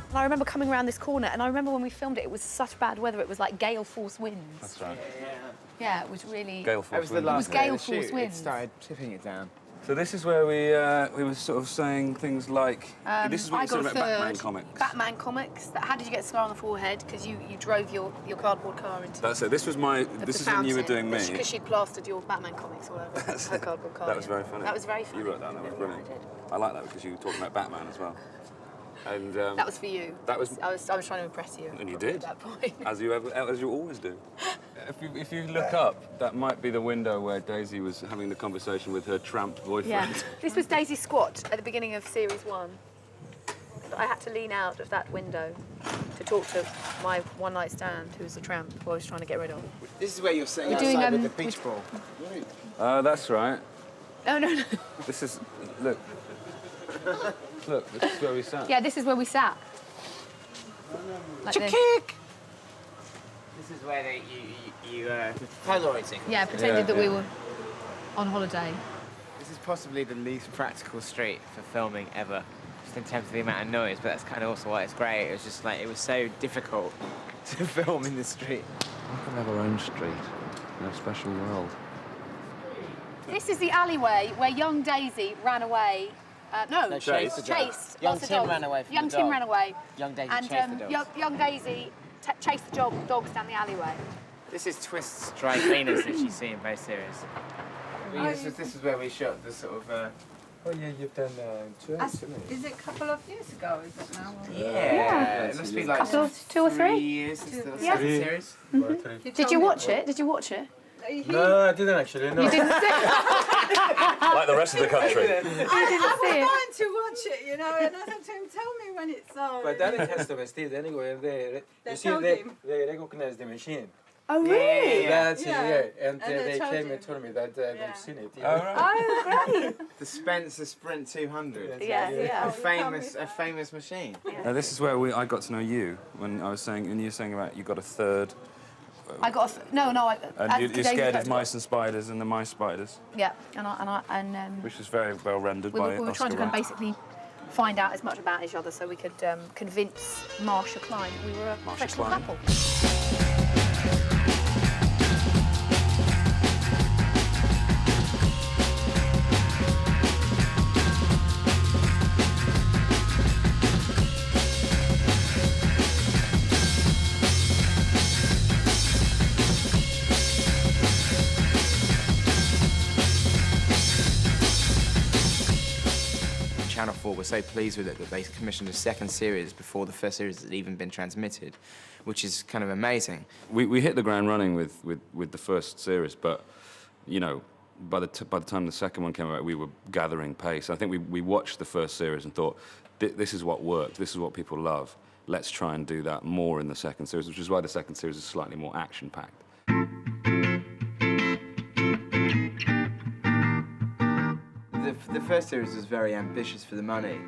And I remember coming around this corner, and I remember when we filmed it, it was such bad weather. It was like gale force winds. That's right. Yeah, it was really... Gale force winds. It was gale force winds. It started tipping it down. So this is where we were sort of saying things like... this is what I you said got about a Batman third. comics. Batman comics. How did you get a scar on the forehead? Because you drove your cardboard car into... That's it. This was my... This is when you were doing me. Because she'd plastered your Batman comics all over her cardboard car. That was very funny. That was very funny. You wrote that. That was brilliant. I like that because you were talking about Batman as well. And that was for you. That was... I was trying to impress you. And you did. At that point. As you always do. If you look up, that might be the window where Daisy was having the conversation with her tramp boyfriend. Yeah. This was Daisy Squat at the beginning of series 1. I had to lean out of that window to talk to my one-night stand, who was a tramp who I was trying to get rid of. This is where you're sitting We're doing, outside with the beach ball. That's right. Oh, no. This is... Look. Look, this is where we sat. Yeah, this is where we sat. Like this. This is where you Polaroiding. Yeah, pretended that we were on holiday. This is possibly the least practical street for filming ever, just in terms of the amount of noise, but that's kind of also why it's great. It was just like, it was so difficult to film in the street. We could have our own street in a special world. This is the alleyway where young Daisy ran away. Chased. Young Lots of Tim dogs. ran away from Young the Tim dog. ran away. Young Daisy and chased the dogs. young Daisy chase the dogs down the alleyway. This is Twist's dry cleaners that you see in both series. This is where we shot the sort of. Oh yeah, you've done two Is it a couple of years ago, is it now? Yeah. It must be like 2 or 3 years since the Yeah. second series. Did you watch it? Did you watch it? No, I didn't actually. No. You didn't see it? Like the rest of the country. I was going to watch it, you know, and I said to him, tell me when it's on. But then it has to be still anyway. They You see, told him. they recognize the machine. Oh, really? That's Yeah. it, yeah. And And they they told came him. and told me that they've seen it. Oh, great. The Spencer Sprint 200. Yeah. A famous machine. This is where I got to know you when I was saying, and you were saying about you got a third. I got And you're scared of mice and spiders and the mice spiders. Yeah, and which was very well rendered we by were Oscar trying to kind of Wilde. basically find out as much about each other so we could convince Marsha Klein we were a professional Klein. couple. Channel 4 were so pleased with it that they commissioned a second series before the first series had even been transmitted, which is kind of amazing. We hit the ground running with the first series, but you know, by the time the second one came out, we were gathering pace. I think we watched the first series and thought, this is what worked, this is what people love. Let's try and do that more in the second series, which is why the second series is slightly more action-packed. The first series was very ambitious for the money,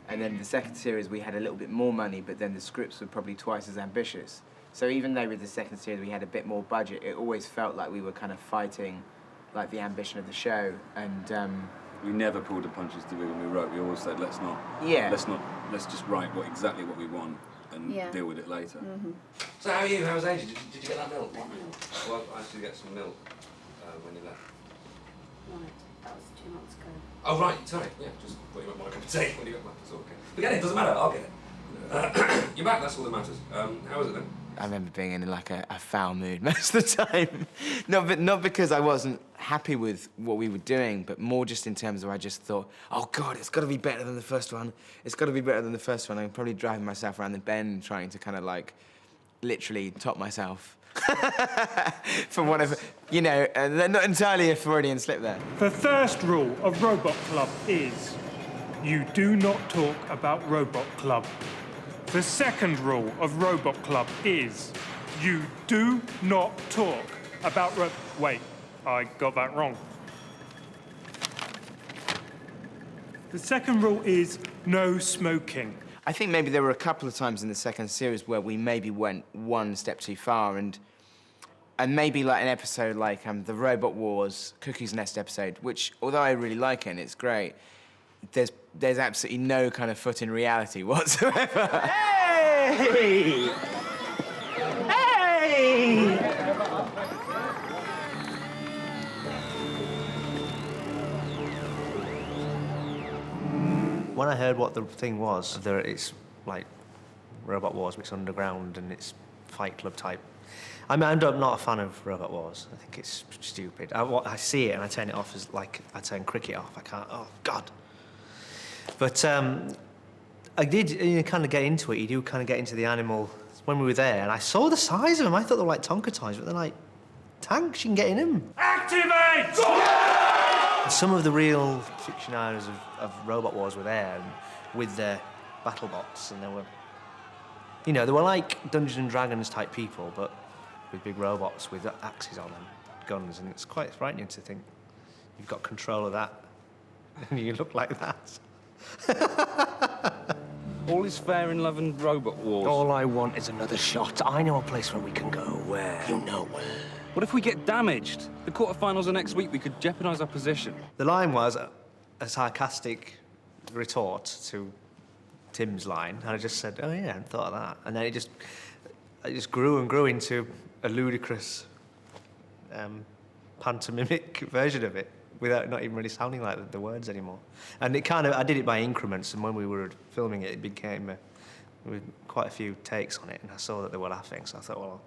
and then the second series we had a little bit more money, but then the scripts were probably twice as ambitious. So even though with the second series we had a bit more budget, it always felt like we were kind of fighting like the ambition of the show, and we never pulled the punches to when we wrote. We always said, let's just write exactly what we want and deal with it later. Mm-hmm. So how are you? How was Asia? Did you get that milk? Well, I actually get some milk when you left. Right, that was 2 months ago. Oh, right, sorry. Yeah, just thought you might want to come and take when you got back. It's all okay. Forget it, doesn't matter. I'll get it. You're back, that's all that matters. How was it then? I remember being in like a foul mood most of the time. Not because I wasn't happy with what we were doing, but more just in terms of I just thought, oh God, it's got to be better than the first one. It's got to be better than the first one. I'm probably driving myself around the bend trying to kind of like literally top myself. For one of, you know, not entirely a Freudian slip there. The first rule of Robot Club is you do not talk about Robot Club. The second rule of Robot Club is you do not talk about Wait, I got that wrong. The second rule is no smoking. I think maybe there were a couple of times in the second series where we maybe went one step too far, and maybe like an episode like the Robot Wars Cuckoo's Nest episode, which although I really like it and it's great, there's absolutely no kind of foot in reality whatsoever. Hey! Hey! When I heard what the thing was, that it's like Robot Wars mixed underground and it's Fight Club type. I mean, I'm not a fan of Robot Wars. I think it's stupid. I see it and I turn it off as like I turn cricket off. I can't. Oh God. But I did kind of get into it. You do kind of get into the animal when we were there, and I saw the size of them. I thought they were like Tonka toys, but they're like tanks. You can get in them. Activate! Some of the real fictionaries of Robot Wars were there, and with their battle bots, and they were like Dungeons and Dragons type people, but with big robots with axes on them, guns, and it's quite frightening to think you've got control of that, and you look like that. All is fair in love and Robot Wars. All I want is another shot. I know a place where we can go. Where? You know where. What if we get damaged? The quarterfinals are next week. We could jeopardise our position. The line was a sarcastic retort to Tim's line, and I just said, "Oh yeah, I hadn't thought of that." And then it just grew and grew into a ludicrous pantomimic version of it, without not even really sounding like the words anymore. And it kind of, I did it by increments, and when we were filming it, it became with quite a few takes on it, and I saw that they were laughing, so I thought, well, I'll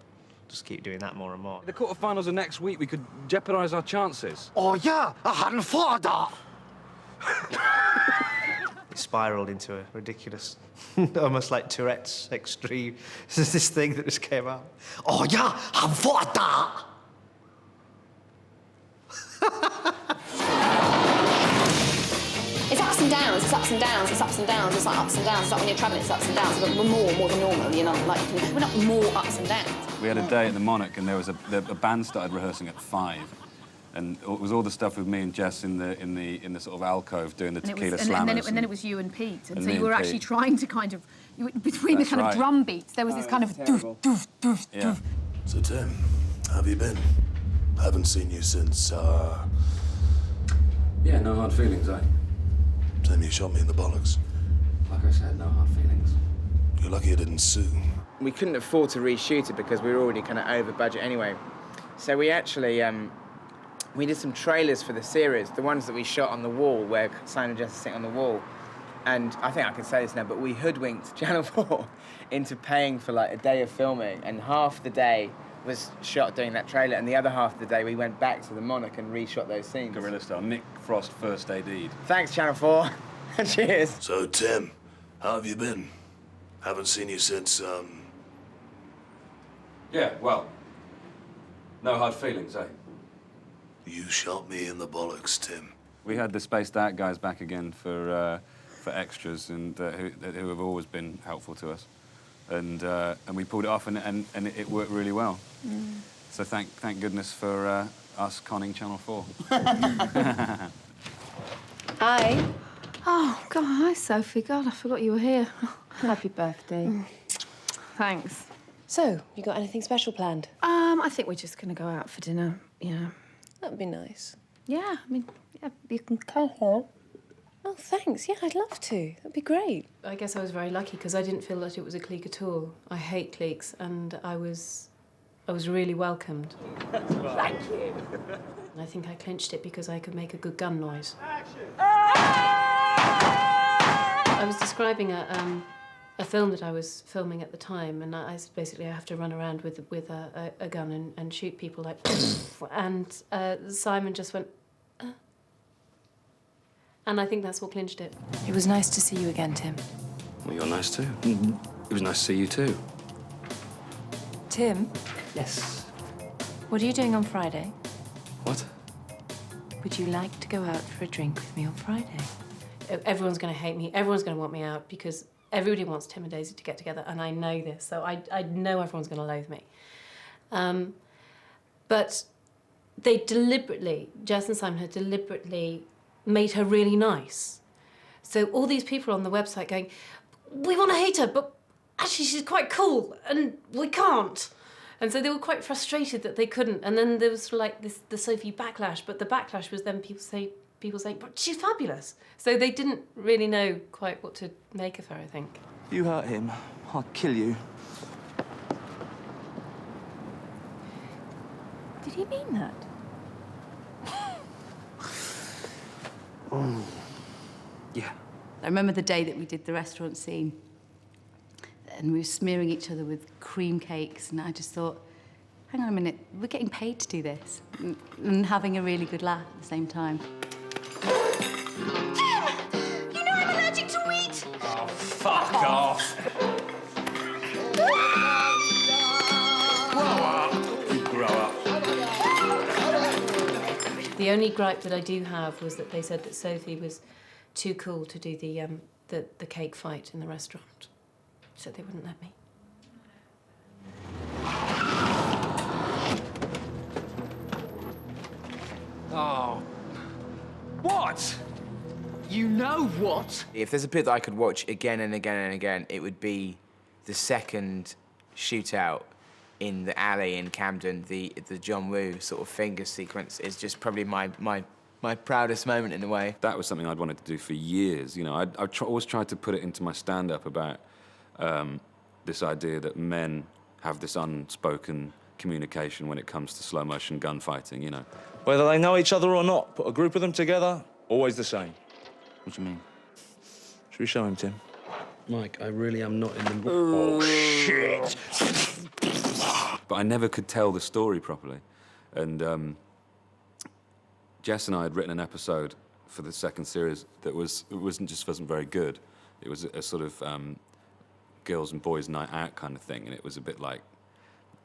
just keep doing that more and more. The quarterfinals are next week. We could jeopardise our chances. Oh yeah, I hadn't thought of that. It spiralled into a ridiculous, almost like Tourette's extreme. This is this thing that just came out. Oh yeah, I thought that. It's ups and downs, it's ups and downs, it's ups and downs, it's like ups and downs. It's like when you're travelling, it's ups and downs. But we're more than normal, you know, like, we're not more ups and downs. We had a day at the Monarch, and there was a band started rehearsing at 5, and it was all the stuff with me and Jess in the sort of alcove doing the tequila slammers. And then it was you and Pete, and so me you were and actually Pete. trying to kind of between That's the kind right. of drum beats, there was this kind of doof, doof, doof, Yeah. doof. So, Tim, how have you been? Haven't seen you since, Yeah, no hard feelings, eh? Tim, you shot me in the bollocks. Like I said, no hard feelings. You're lucky it didn't sue. We couldn't afford to reshoot it because we were already kind of over budget anyway. So we actually, we did some trailers for the series, the ones that we shot on the wall, where Simon and Jess are sitting on the wall. And I think I can say this now, but we hoodwinked Channel 4 into paying for like a day of filming, and half the day was shot doing that trailer, and the other half of the day we went back to the Monarch and reshot those scenes. Guerrilla style. Nick Frost first AD'd. Thanks, Channel 4. Cheers. So, Tim, how have you been? Haven't seen you since, Yeah, well, no hard feelings, eh? You shot me in the bollocks, Tim. We had the Spaced Out guys back again for extras, and who have always been helpful to us, and we pulled it off, and it worked really well. Mm. So thank goodness for us conning Channel 4. Hi. Oh, God, hi, Sophie. God, I forgot you were here. Happy birthday. Thanks. So, you got anything special planned? I think we're just going to go out for dinner, yeah. That would be nice. Yeah, I mean, yeah, you can come here. Oh, thanks. Yeah, I'd love to. That'd be great. I guess I was very lucky because I didn't feel that it was a clique at all. I hate cliques, and I was really welcomed. Thank you. And I think I clinched it because I could make a good gun noise. I was describing a film that I was filming at the time, and I basically have to run around with a gun and shoot people like, and Simon just went, and I think that's what clinched it. It was nice to see you again, Tim. Well, you're nice too. It was nice to see you too. Tim? Yes. What are you doing on Friday? What? Would you like to go out for a drink with me on Friday? Everyone's going to hate me. Everyone's going to want me out because everybody wants Tim and Daisy to get together, and I know this, so I know everyone's going to loathe me. But they deliberately, Jess and Simon had deliberately made her really nice. So all these people on the website going, we want to hate her, but actually she's quite cool, and we can't. And so they were quite frustrated that they couldn't. And then there was sort of like the Sophie backlash, but the backlash was then people saying, but she's fabulous. So they didn't really know quite what to make of her, I think. You hurt him, I'll kill you. Did he mean that? Yeah. I remember the day that we did the restaurant scene, and we were smearing each other with cream cakes, and I just thought, hang on a minute, we're getting paid to do this, and having a really good laugh at the same time. You know I'm allergic to wheat! Oh, fuck off! Grow up! You grow up. The only gripe that I do have was that they said that Sophie was too cool to do the cake fight in the restaurant, so they wouldn't let me. Oh. What? You know what? If there's a bit that I could watch again and again and again, it would be the second shootout in the alley in Camden. The John Woo sort of finger sequence is just probably my proudest moment in a way. That was something I'd wanted to do for years. You know, I always tried to put it into my stand-up about this idea that men have this unspoken communication when it comes to slow-motion gunfighting, you know. Whether they know each other or not, put a group of them together, always the same. What do you mean? Should we show him, Tim? Mike, I really am not in the mood. Oh, shit! But I never could tell the story properly. And Jess and I had written an episode for the second series that wasn't very good. It was a sort of girls and boys night out kind of thing, and it was a bit like,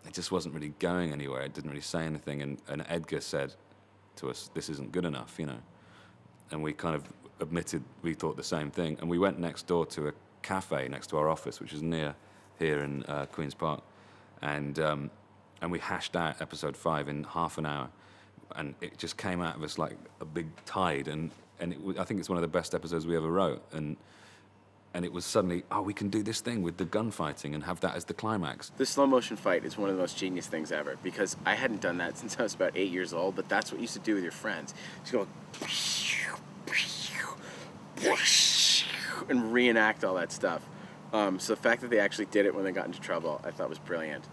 it just wasn't really going anywhere. It didn't really say anything, and Edgar said to us, this isn't good enough, you know. And we kind of admitted we thought the same thing, and we went next door to a cafe next to our office, which is near here in Queen's Park, and we hashed out episode 5 in half an hour, and it just came out of us like a big tide, and I think it's one of the best episodes we ever wrote, and it was suddenly, oh, we can do this thing with the gunfighting and have that as the climax. The slow motion fight is one of the most genius things ever, because I hadn't done that since I was about 8 years old, but that's what you used to do with your friends. Just go and reenact all that stuff. So the fact that they actually did it when they got into trouble, I thought was brilliant.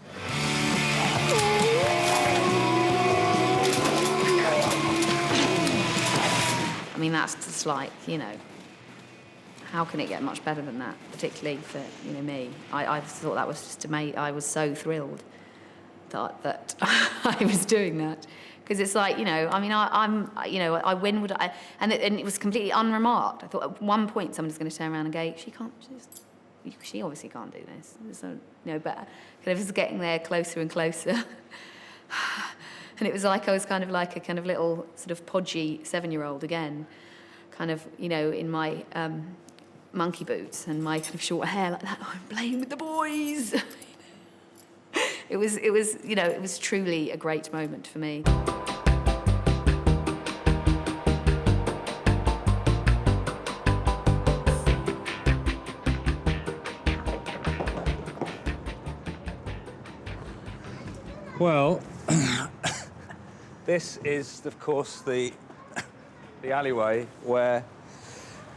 I mean, that's just like, you know, how can it get much better than that, particularly for, you know, me? I thought that was just amazing. I was so thrilled that I was doing that. Because it's like, you know, I mean, you know, I win, and it was completely unremarked. I thought at one point someone's going to turn around and go, she obviously can't do this. So, you know, but kind of just getting there closer and closer. And it was like I was kind of like a kind of little sort of podgy 7-year-old again, kind of, you know, in my monkey boots and my kind of short hair like that. Oh, I'm playing with the boys. It was, you know, it was truly a great moment for me. Well, this is, of course, the alleyway where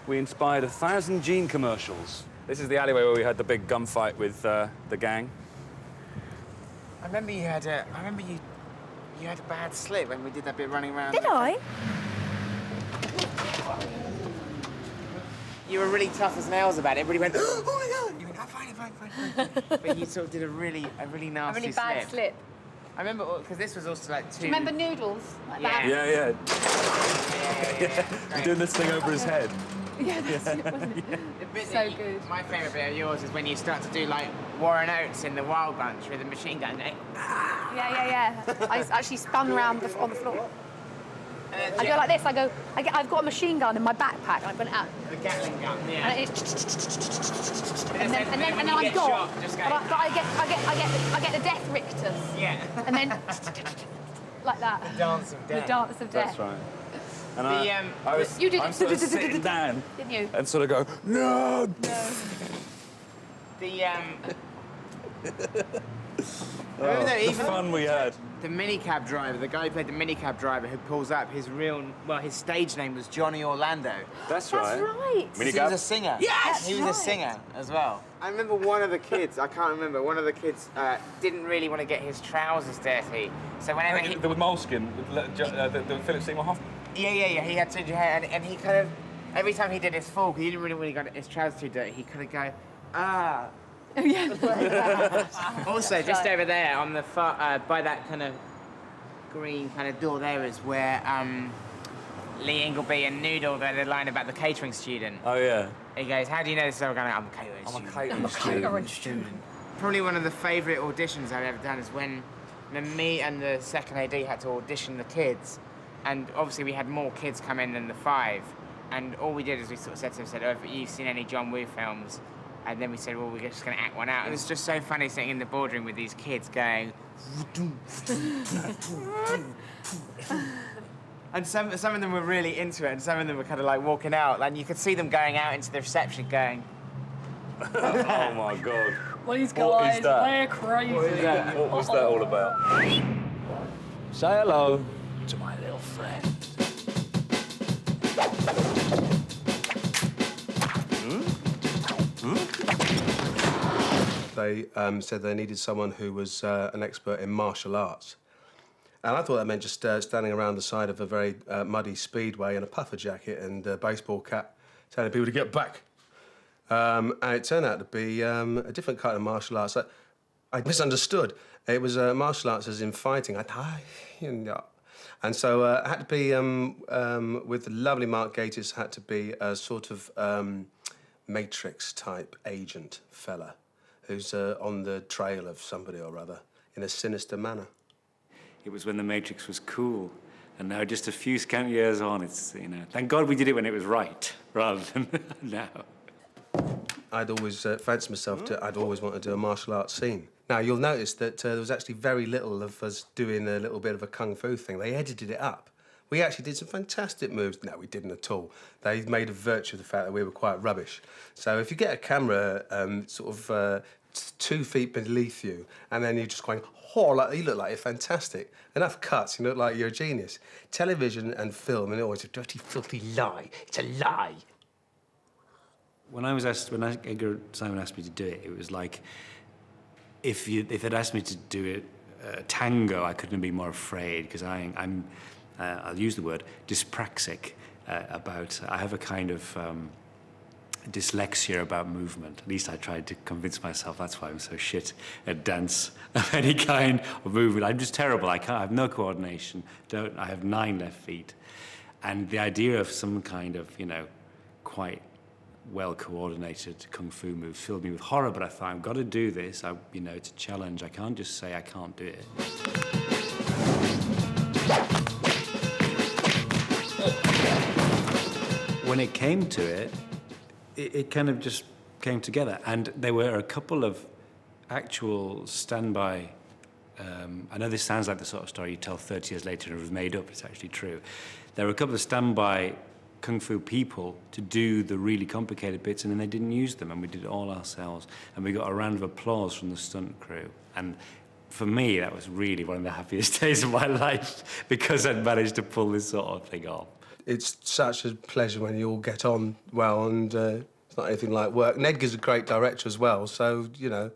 we inspired 1,000 Gene commercials. This is the alleyway where we had the big gunfight with the gang. I remember you had a bad slip when we did that bit running around. Did I? You were really tough as nails about it. Everybody went, oh my God! You went, oh, fine. But you sort of did a really nasty really bad slip. I remember, because this was also like 2... Do you remember Noodles? Like that? Yeah. You're doing this thing over his head. Yeah, that's it, wasn't it? So good. My favourite bit of yours is when you start to do like Warren Oates in the Wild Bunch with a machine gun. Yeah. I actually spun around on the floor. I go like this. I've got a machine gun in my backpack, and I put it out. The Gatling gun, yeah. And then I'm gone. But I get the death rictus. Yeah. And then like that. The dance of death. The dance of death. That's right. And you did I'm it. sort of sitting down, didn't you? and sort of go, no. The fun we had. The minicab driver, the guy who played the minicab driver who pulls up, his stage name was Johnny Orlando. That's right. He was a singer. Yes! He was a singer as well. I remember one of the kids, didn't really want to get his trousers dirty. So whenever he... The moleskin, the Philip Seymour Hoffman. Yeah, he had ginger hair, and he kind of, every time he did his fall, he didn't really get his trousers too dirty, he kind of go, ah. Also, just over there on the far, by that kind of green kind of door there is where Lee Ingleby and Noodle got a line about the catering student. Oh, yeah. He goes, how do you know this? I'm a catering student. Probably one of the favourite auditions I've ever done is when me and the second AD had to audition the kids. And obviously we had more kids come in than the 5. And all we did is we sort of said to them, oh, have you seen any John Woo films? And then we said, well, we're just going to act one out. It was just so funny sitting in the boardroom with these kids going... And some of them were really into it, and some of them were kind of like walking out. And you could see them going out into the reception going... Oh, my God. These guys, they're crazy. What was that all about? Say hello to my little friend. They said they needed someone who was an expert in martial arts. And I thought that meant just standing around the side of a very muddy speedway in a puffer jacket and a baseball cap, telling people to get back. And it turned out to be a different kind of martial arts. I misunderstood. It was martial arts as in fighting. And so it had to be, with the lovely Mark Gatiss, had to be a sort of Matrix-type agent fella who's on the trail of somebody or other in a sinister manner. It was when the Matrix was cool, and now just a few scant years on, it's, you know, thank God we did it when it was right, rather than now. I'd always fancied myself to, I'd always wanted to do a martial arts scene. Now, you'll notice that there was actually very little of us doing a little bit of a kung fu thing. They edited it up. We actually did some fantastic moves. No, we didn't at all. They made a virtue of the fact that we were quite rubbish. So if you get a camera sort of 2 feet beneath you, and then you're just going, oh, like, you look like you're fantastic. Enough cuts, you look like you're a genius. Television and film, and always a dirty, filthy lie. It's a lie. When Edgar Simon asked me to do it, it was like, if they'd asked me to do it tango, I couldn't be more afraid, because I'm I'll use the word dyspraxic about. I have a kind of dyslexia about movement. At least I tried to convince myself that's why I'm so shit at dance of any kind of movement. I'm just terrible. I have no coordination. I have 9 left feet, and the idea of some kind of, you know, quite well-coordinated kung fu move filled me with horror. But I thought, I've got to do this. You know, it's a challenge. I can't just say I can't do it. When it came to it, it kind of just came together. And there were a couple of actual standby. I know this sounds like the sort of story you tell 30 years later and it was made up. It's actually true. There were a couple of standby kung fu people to do the really complicated bits, and then they didn't use them, and we did it all ourselves. And we got a round of applause from the stunt crew. And for me, that was really one of the happiest days of my life, because I'd managed to pull this sort of thing off. It's such a pleasure when you all get on well, and it's not anything like work. And Edgar's a great director as well, so, you know,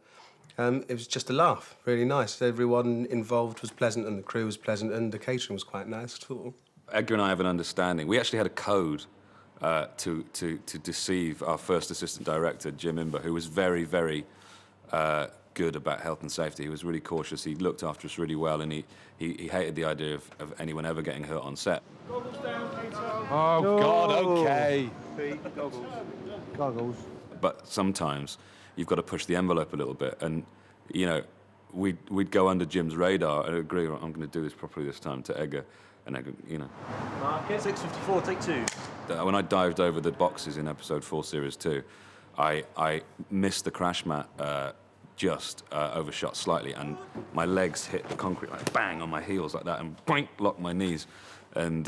it was just a laugh, really nice. Everyone involved was pleasant, and the crew was pleasant, and the catering was quite nice too. Edgar and I have an understanding. We actually had a code to deceive our first assistant director, Jim Imber, who was very, very good about health and safety. He was really cautious. He looked after us really well, and he hated the idea of anyone ever getting hurt on set. Goggles down, Peter. Oh, God, OK. Goggles. Goggles. But sometimes you've got to push the envelope a little bit, and, you know, we'd go under Jim's radar and agree, I'm going to do this properly this time, to Edgar. And Edgar, you know. Market 6:54, take 2. When I dived over the boxes in episode 4, series 2, I missed the crash mat, just overshot slightly, and my legs hit the concrete like bang on my heels like that, and boink, locked my knees. And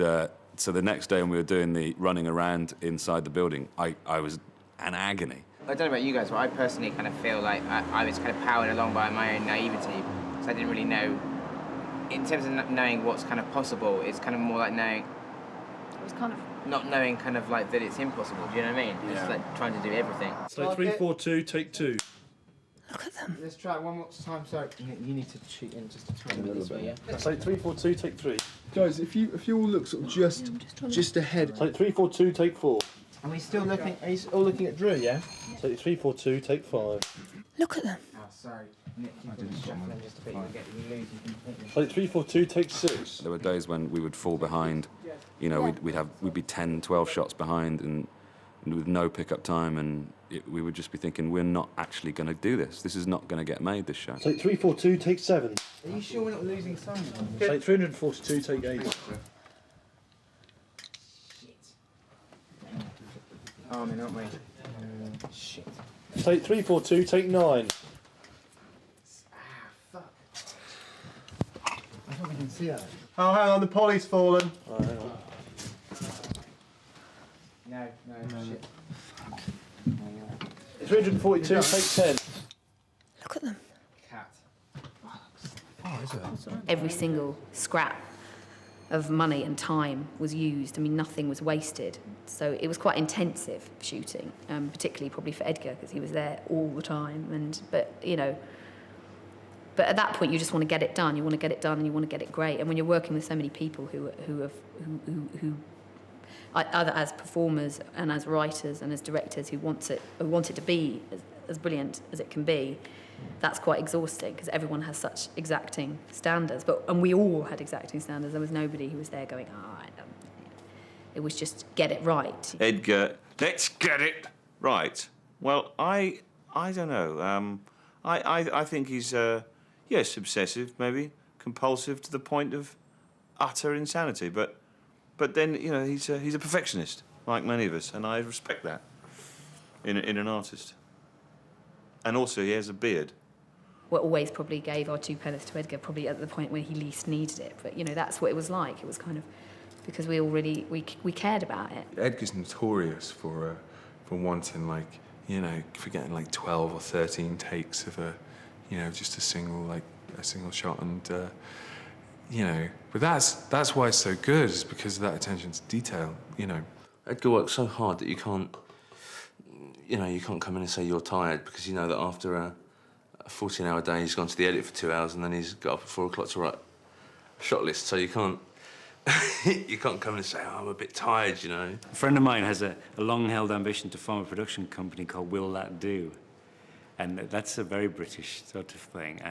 so the next day when we were doing the running around inside the building, I was in agony. I don't know about you guys, but I personally kind of feel like I was kind of powered along by my own naivety, because I didn't really know. In terms of knowing what's kind of possible, it's kind of more like knowing. It was kind of not knowing kind of like that it's impossible. Do you know what I mean? Yeah. Just like trying to do everything. So 3, 4, 2, take 2. Look at them. Let's try it one more time. Sorry, you need to shoot in just a tiny bit this way, yeah. That's like 3, 4, 2, take 3. Guys, if you all look sort of just ahead. Take 3, 4, 2, take 4. Are we still looking? Are you all looking at Drew? Yeah. Take 3, 4, 2, take 5. Look at them. Oh, sorry. Take 3, 4, 2, take 6. There were days when we would fall behind. You know, we'd be 10, 12 shots behind, and with no pickup time, and we would just be thinking, we're not actually going to do this. This is not going to get made, this show. Take 3, 4, 2, take 7. Are you sure we're not losing time? Take 342, take 8. Arming, aren't we? Shit. Take 3, 4, 2, take 9. I thought we can see that. Oh, hang on, the poly's fallen. Oh, hang on. No, shit. 342, take 10. Look at them. Cat. Oh, is it? Every single scrap of money and time was used. I mean, nothing was wasted. So it was quite intensive shooting, particularly probably for Edgar, because he was there all the time. But you know, but at that point you just want to get it done. You want to get it done, and you want to get it great. And when you're working with so many people who either as performers and as writers and as directors who want it to be as brilliant as it can be. That's quite exhausting because everyone has such exacting standards. And we all had exacting standards. There was nobody who was there going, it was just get it right. Edgar, let's get it right. Well, I don't know. I think he's, yes, obsessive, maybe, compulsive to the point of utter insanity. But then, you know, he's a perfectionist, like many of us, and I respect that in an artist. And also, he has a beard. We always probably gave our 2 pence to Edgar, probably at the point when he least needed it. But, you know, that's what it was like. It was kind of because we all really, we cared about it. Edgar's notorious for wanting, like, you know, for getting like 12 or 13 takes of you know, just a single shot. And, you know, but that's why it's so good, is because of that attention to detail, you know. Edgar works so hard that you can't come in and say you're tired, because you know that after a 14-hour day, he's gone to the edit for 2 hours and then he's got up at 4 o'clock to write a shot list. So you can't come in and say, oh, I'm a bit tired, you know. A friend of mine has a long-held ambition to form a production company called Will That Do? And that's a very British sort of thing.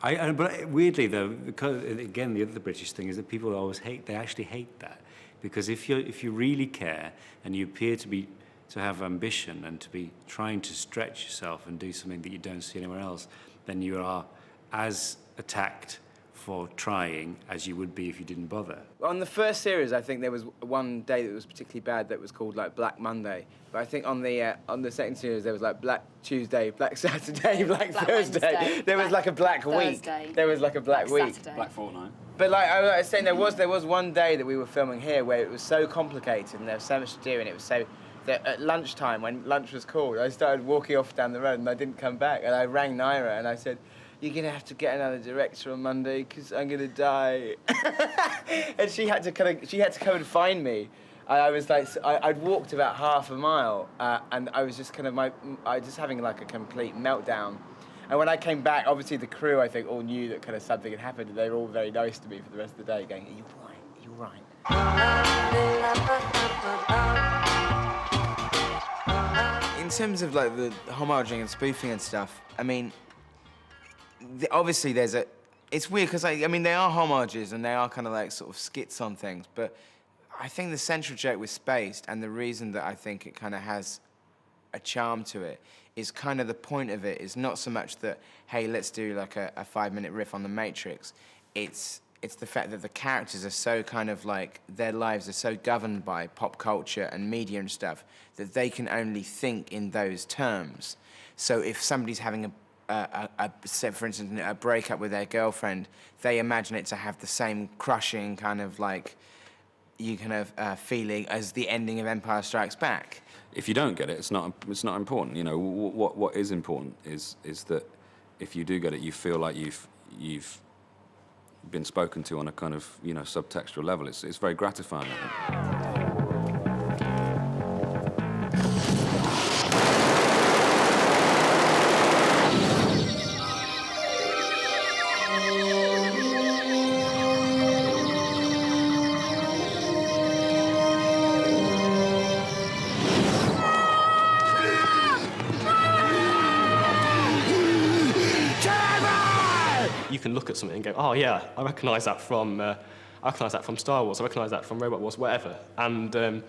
But weirdly, though, because, again, the other British thing is that people always actually hate that. Because if you really care and you appear to have ambition and to be trying to stretch yourself and do something that you don't see anywhere else, then you are as attacked for trying as you would be if you didn't bother. On the first series, I think there was one day that was particularly bad that was called like Black Monday. But I think on the second series there was like Black Tuesday, Black Saturday, Black Thursday. Wednesday, there was like a Black Thursday, week. There was like a Black week. Saturday. Black fortnight. But like I was saying, there was one day that we were filming here where it was so complicated and there was so much to do, and it was so that at lunchtime, when lunch was called, I started walking off down the road and I didn't come back, and I rang Naira and I said, you're going to have to get another director on Monday because I'm going to die. And she had to come and find me. I was like, I'd walked about half a mile and I was just having like a complete meltdown. And when I came back, obviously the crew, I think, all knew that kind of something had happened, and they were all very nice to me for the rest of the day, going, are you right? Are you right? In terms of like the homaging and spoofing and stuff, I mean, obviously it's weird because I mean, they are homages and they are kind of like sort of skits on things, but I think the central joke was Spaced, and the reason that I think it kind of has a charm to it is kind of the point of it is not so much that, hey, let's do like a 5-minute riff on The Matrix. It's the fact that the characters are so kind of like, their lives are so governed by pop culture and media and stuff that they can only think in those terms. So if somebody's having say, for instance, a breakup with their girlfriend, they imagine it to have the same crushing kind of like, you kind of feeling as the ending of Empire Strikes Back. If you don't get it, it's not important. You know, what is important is that if you do get it, you feel like you've been spoken to on a kind of, you know, subtextual level. It's very gratifying, I think. You can look at something and go, oh yeah, I recognise that from Star Wars, I recognise that from Robot Wars, whatever. And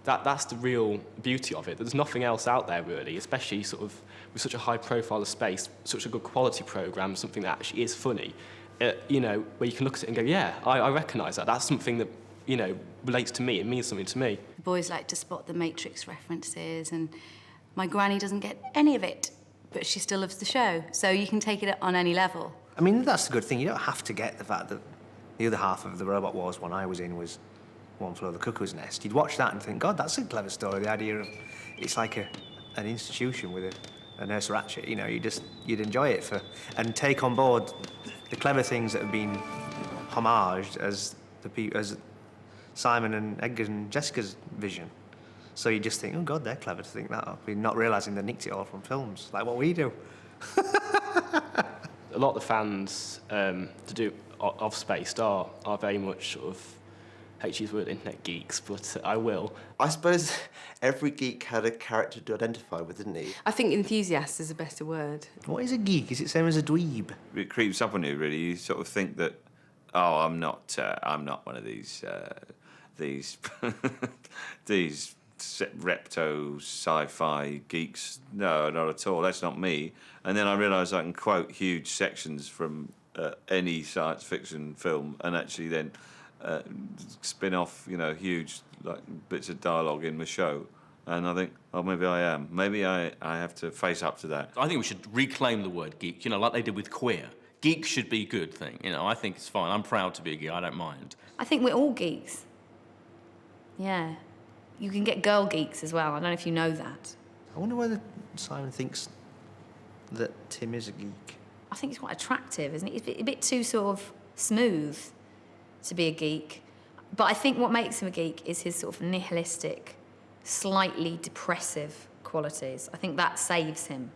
that's the real beauty of it. There's nothing else out there really, especially sort of with such a high profile of Space, such a good quality programme, something that actually is funny. You know, where you can look at it and go, yeah, I recognise that. That's something that, you know, relates to me. It means something to me. The boys like to spot the Matrix references, and my granny doesn't get any of it, but she still loves the show. So you can take it on any level. I mean, that's the good thing. You don't have to get the fact that the other half of the Robot Wars one I was in was One Flew Over the Cuckoo's Nest. You'd watch that and think, God, that's a clever story. The idea of it's like an institution with a Nurse Ratched. You know, you'd enjoy it and take on board the clever things that have been homaged as Simon and Edgar and Jessica's vision. So you just think, oh God, they're clever to think that up, not realising they nicked it all from films, like what we do. A lot of the fans of Spaced are very much sort of hate to use the word internet geeks, but I will. I suppose every geek had a character to identify with, didn't he? I think enthusiast is a better word. What is a geek? Is it same as a dweeb? It creeps up on you, really. You sort of think that, oh, I'm not one of these these repto sci-fi geeks. No, not at all. That's not me. And then I realise I can quote huge sections from any science fiction film, and actually then spin off, huge bits of dialogue in the show. And I think, oh, maybe I am. Maybe I have to face up to that. I think we should reclaim the word geek, like they did with queer. Geek should be a good thing, I think it's fine. I'm proud to be a geek, I don't mind. I think we're all geeks. Yeah. You can get girl geeks as well. I don't know if you know that. I wonder whether Simon thinks that Tim is a geek. I think it's quite attractive, isn't it? It's a bit too sort of smooth to be a geek. But I think what makes him a geek is his sort of nihilistic, slightly depressive qualities. I think that saves him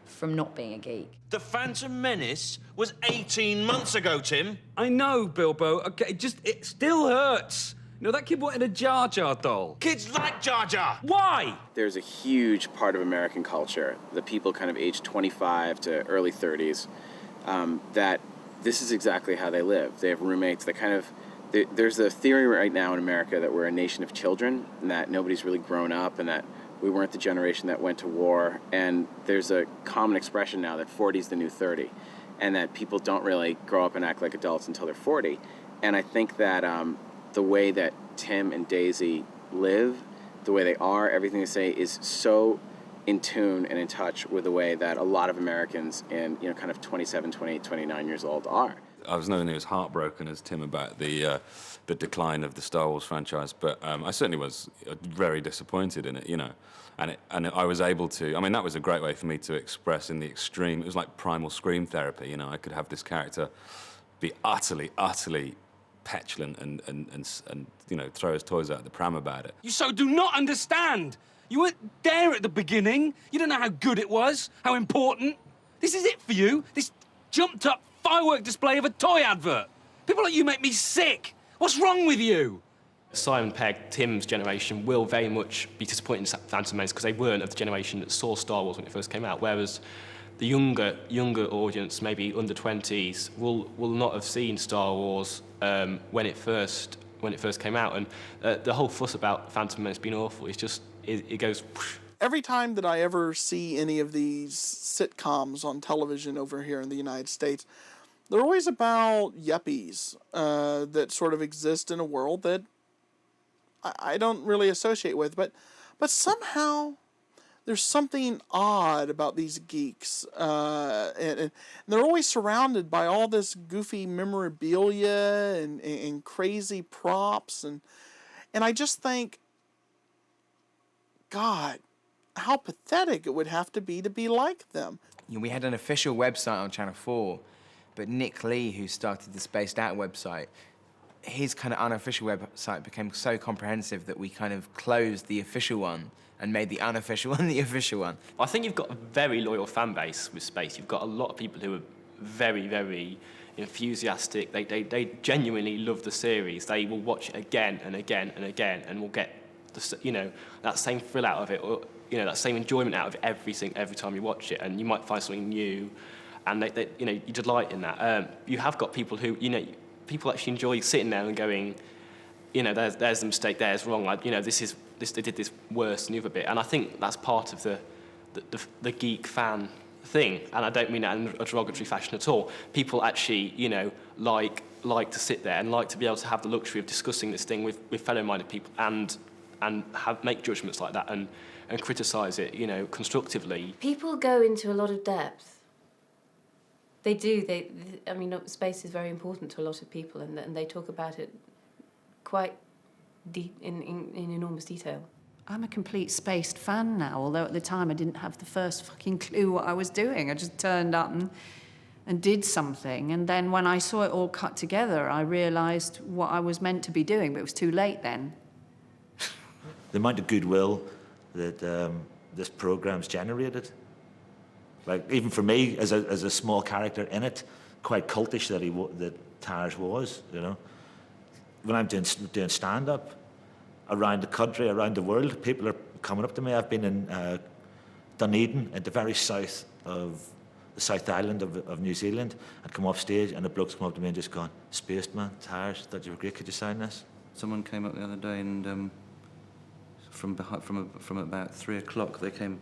from not being a geek. The Phantom Menace was 18 months ago, Tim. I know, Bilbo. Okay, it still hurts. That kid wanted a Jar Jar doll. Kids like Jar Jar. Why? There's a huge part of American culture, the people kind of aged 25 to early 30s, that this is exactly how they live. They have roommates. There's a theory right now in America that we're a nation of children and that nobody's really grown up and that we weren't the generation that went to war. And there's a common expression now that 40 is the new 30 and that people don't really grow up and act like adults until they're 40. And I think that the way that Tim and Daisy live, the way they are, everything they say is so in tune and in touch with the way that a lot of Americans in, kind of 27, 28, 29 years old are. I was nowhere near as heartbroken as Tim about the decline of the Star Wars franchise, but I certainly was very disappointed in it, And I was able to. I mean, that was a great way for me to express in the extreme. It was like primal scream therapy. I could have this character be utterly petulant and throw his toys out of the pram about it. You so do not understand. You weren't there at the beginning. You don't know how good it was, how important. This is it for you. This jumped-up firework display of a toy advert. People like you make me sick. What's wrong with you? Simon Pegg, Tim's generation, will very much be disappointed in Phantom Menace because they weren't of the generation that saw Star Wars when it first came out, whereas the younger audience, maybe under 20s, will not have seen Star Wars when it first came out, and the whole fuss about Phantom Menace being awful is just it goes. Whoosh. Every time that I ever see any of these sitcoms on television over here in the United States, they're always about yuppies that sort of exist in a world that I don't really associate with, but somehow there's something odd about these geeks, and they're always surrounded by all this goofy memorabilia and crazy props, and I just think, God, how pathetic it would have to be like them. We had an official website on Channel 4, but Nick Lee, who started the Spaced Out website, his kind of unofficial website became so comprehensive that we kind of closed the official one and made the unofficial one the official one. I think you've got a very loyal fan base with Space. You've got a lot of people who are very, very enthusiastic. They genuinely love the series. They will watch it again and again and again, and will get that same thrill out of it, or that same enjoyment out of it every time you watch it. And you might find something new, and you delight in that. You have got people who people actually enjoy sitting there and going, there's the mistake, there's wrong. They did this worse than the other bit, and I think that's part of the geek fan thing, and I don't mean that in a derogatory fashion at all. People actually, like to sit there and like to be able to have the luxury of discussing this thing with fellow-minded people and make judgments like that and criticise it, constructively. People go into a lot of depth. They do. I mean, space is very important to a lot of people, and they talk about it quite deep in enormous detail. I'm a complete Spaced fan now, although at the time I didn't have the first fucking clue what I was doing. I just turned up and did something, and then when I saw it all cut together, I realised what I was meant to be doing, but it was too late then. The amount of goodwill that this program's generated, like even for me as a small character in it, quite cultish that Tars was, when I'm doing stand-up around the country, around the world, people are coming up to me. I've been in Dunedin, at the very south of the South Island of New Zealand, and come off stage, and the blokes come up to me and just gone, "Spaced, man, tired, thought you were great, could you sign this?" Someone came up the other day and from about 3 o'clock they came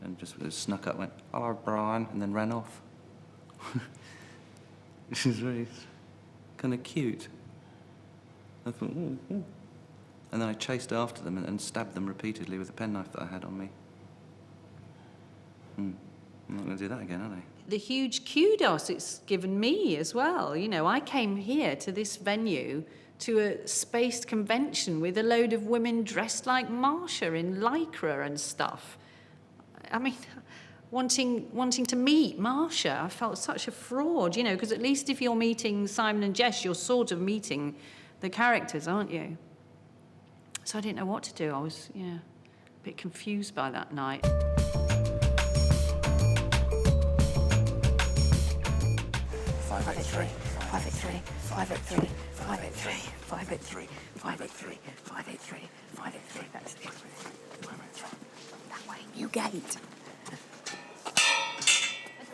and just snuck up, went, "Hello, Brian," and then ran off. Which is very kind of cute. I thought, ooh, ooh. And then I chased after them and stabbed them repeatedly with a penknife that I had on me. I'm not going to do that again, are they? The huge kudos it's given me as well. You know, I came here to this venue to a spaced convention with a load of women dressed like Marsha in lycra and stuff. I mean, wanting to meet Marsha, I felt such a fraud, you know, because at least if you're meeting Simon and Jess, you're sort of meeting the characters, aren't you? So I didn't know what to do. I was, yeah, a bit confused by that night. 583, 583, 583, 583, 583, 583, 583, 583. That's it. 583. That way, new gate.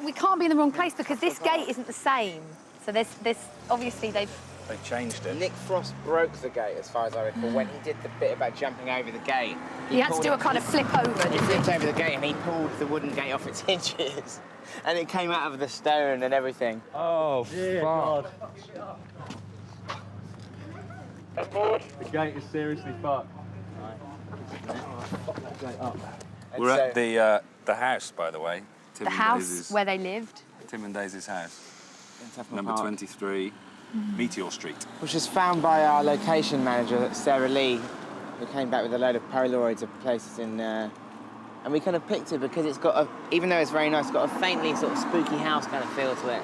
We can't be in the wrong place because this gate isn't the same. So there's obviously They changed it. Nick Frost broke the gate, as far as I recall, when he did the bit about jumping over the gate. He had to do a kind of flip over. He flipped over the gate and he pulled the wooden gate off its hinges. And it came out of the stone and everything. Oh, fuck. The gate is seriously fucked. We're at the house, by the way. Tim The house where they lived. Tim and Daisy's house. Number 23, Meteor Street. Which was found by our location manager, Sarah Lee, who came back with a load of Polaroids of places in... and we kind of picked it because it's got a... Even though it's very nice, it's got a faintly sort of spooky house kind of feel to it.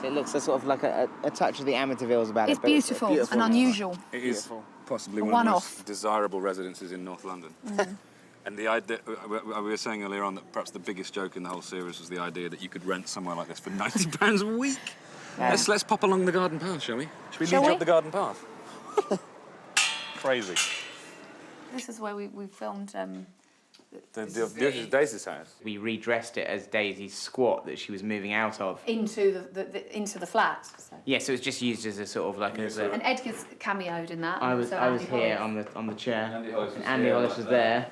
So it looks sort of like a touch of the Amityvilles about It's it. But beautiful, and unusual. It is possibly A one of the one-off. most desirable residences in North London. And the idea, we were saying earlier on that perhaps the biggest joke in the whole series was the idea that you could rent somewhere like this for £90 a week. Yeah. Let's pop along the garden path, shall we? Should we Shall lead you we? up the garden path? Crazy. This is where we filmed. This is Daisy's house. We redressed it as Daisy's squat that she was moving out of. Into the flat. So. Yeah, so it was just used as a sort of like as a... And Edgar's cameoed in that. I was Andy here Hollis. on the chair, and Andy Hollis was there.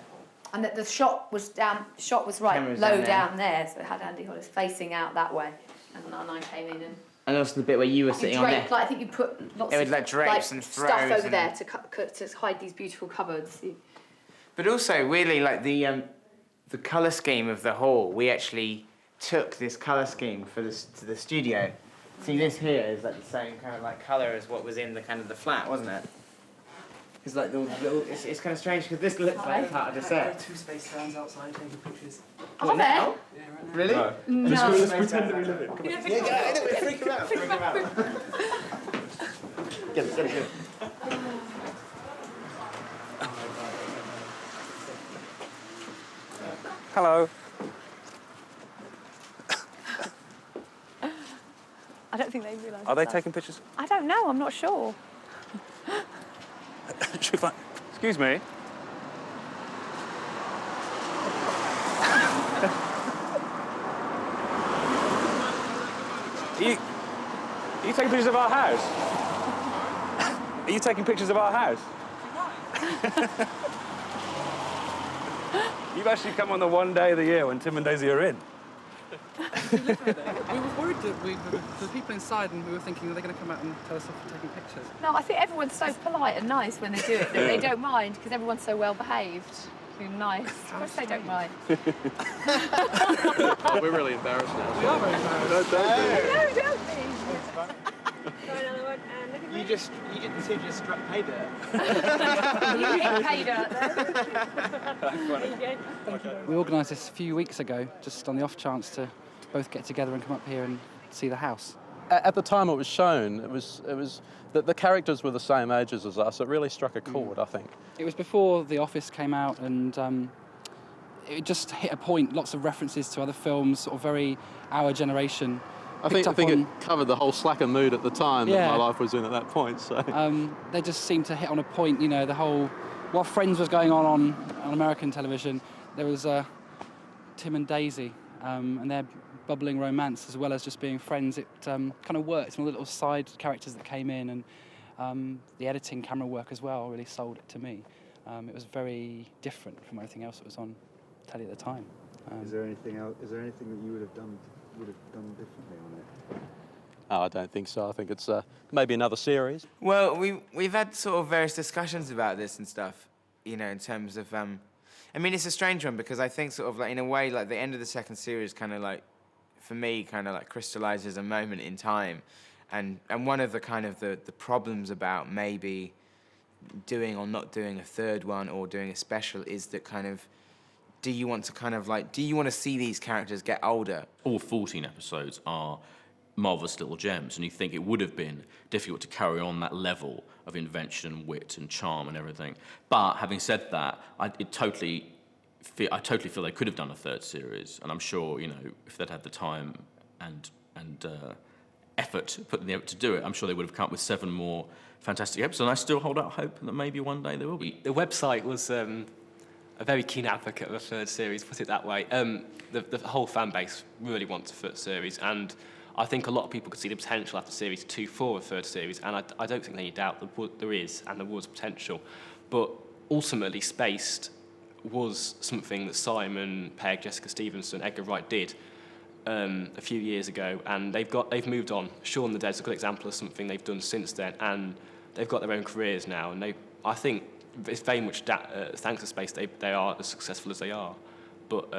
And the shot was right Camera's low down down there, so it had Andy Hollis facing out that way, and I came in and. And also the bit where you were sitting on there. Like, I think you put lots It of was like drapes and stuff throws over and- there to hide these beautiful cupboards. But also, really, like the colour scheme of the hall, we actually took this colour scheme to the studio. See, this here is like the same kind of like colour as what was in the kind of the flat, wasn't it? It's like the little. It's kind of strange because this looks like part of the There are set. 2 space stands outside taking pictures. Are there? Yeah, right now. Really? No. Let's pretend that we live it. Come on. Yeah, get it, freak him out, freak him out. Get it. Hello. I don't think they realise. Are they taking pictures? I don't know. I'm not sure. Should we find... Excuse me. Are you taking pictures of our house? Are you taking pictures of our house? You've actually come on the one day of the year when Tim and Daisy are in. We were worried that the people inside, and we were thinking, are they going to come out and tell us if we're taking pictures? No, I think everyone's so polite and nice when they do it that they don't mind because everyone's so well behaved. They're nice. Of course they don't mind. Oh, we're really embarrassed now. We are very embarrassed. No, don't be. You just struck pay dirt. You hit pay dirt there. We organised this a few weeks ago, just on the off chance to both get together and come up here and see the house. At the time it was shown, it was that the characters were the same ages as us. It really struck a chord, I think. It was before The Office came out, and it just hit a point. Lots of references to other films, sort of very our generation. I think it covered the whole slacker mood at the time that my life was in at that point. So they just seemed to hit on a point. You know, the whole what Friends was going on American television. There was Tim and Daisy and their bubbling romance, as well as just being friends. It kind of worked. And the little side characters that came in, and the editing, camera work as well, really sold it to me. It was very different from everything else that was on telly at the time. Is there anything else? Is there anything that you would have done differently on it? Oh, I don't think so. I think it's maybe another series. Well, we've had sort of various discussions about this and stuff, you know, in terms of. I mean, it's a strange one because I think sort of like in a way, like the end of the second series, kind of like, for me, kind of like crystallizes a moment in time, and one of the kind of the problems about maybe doing or not doing a third one or doing a special is that kind of. Do you want to see these characters get older? All 14 episodes are marvellous little gems, and you think it would have been difficult to carry on that level of invention, wit, and charm and everything. But having said that, I totally feel they could have done a third series, and I'm sure, you know, if they'd had the time and effort put in the effort to do it, I'm sure they would have come up with 7 more fantastic episodes. And I still hold out hope that maybe one day there will be. The website was a very keen advocate of a third series, put it that way. The whole fan base really wants a third series, and I think a lot of people could see the potential after series 2 for a third series, and I don't think any doubt that there is, and there was potential. But ultimately, Spaced was something that Simon Pegg, Jessica Stevenson, Edgar Wright did a few years ago, and they've moved on. Shaun the Dead's a good example of something they've done since then, and they've got their own careers now, and I think it's very much thanks to Space they are as successful as they are. But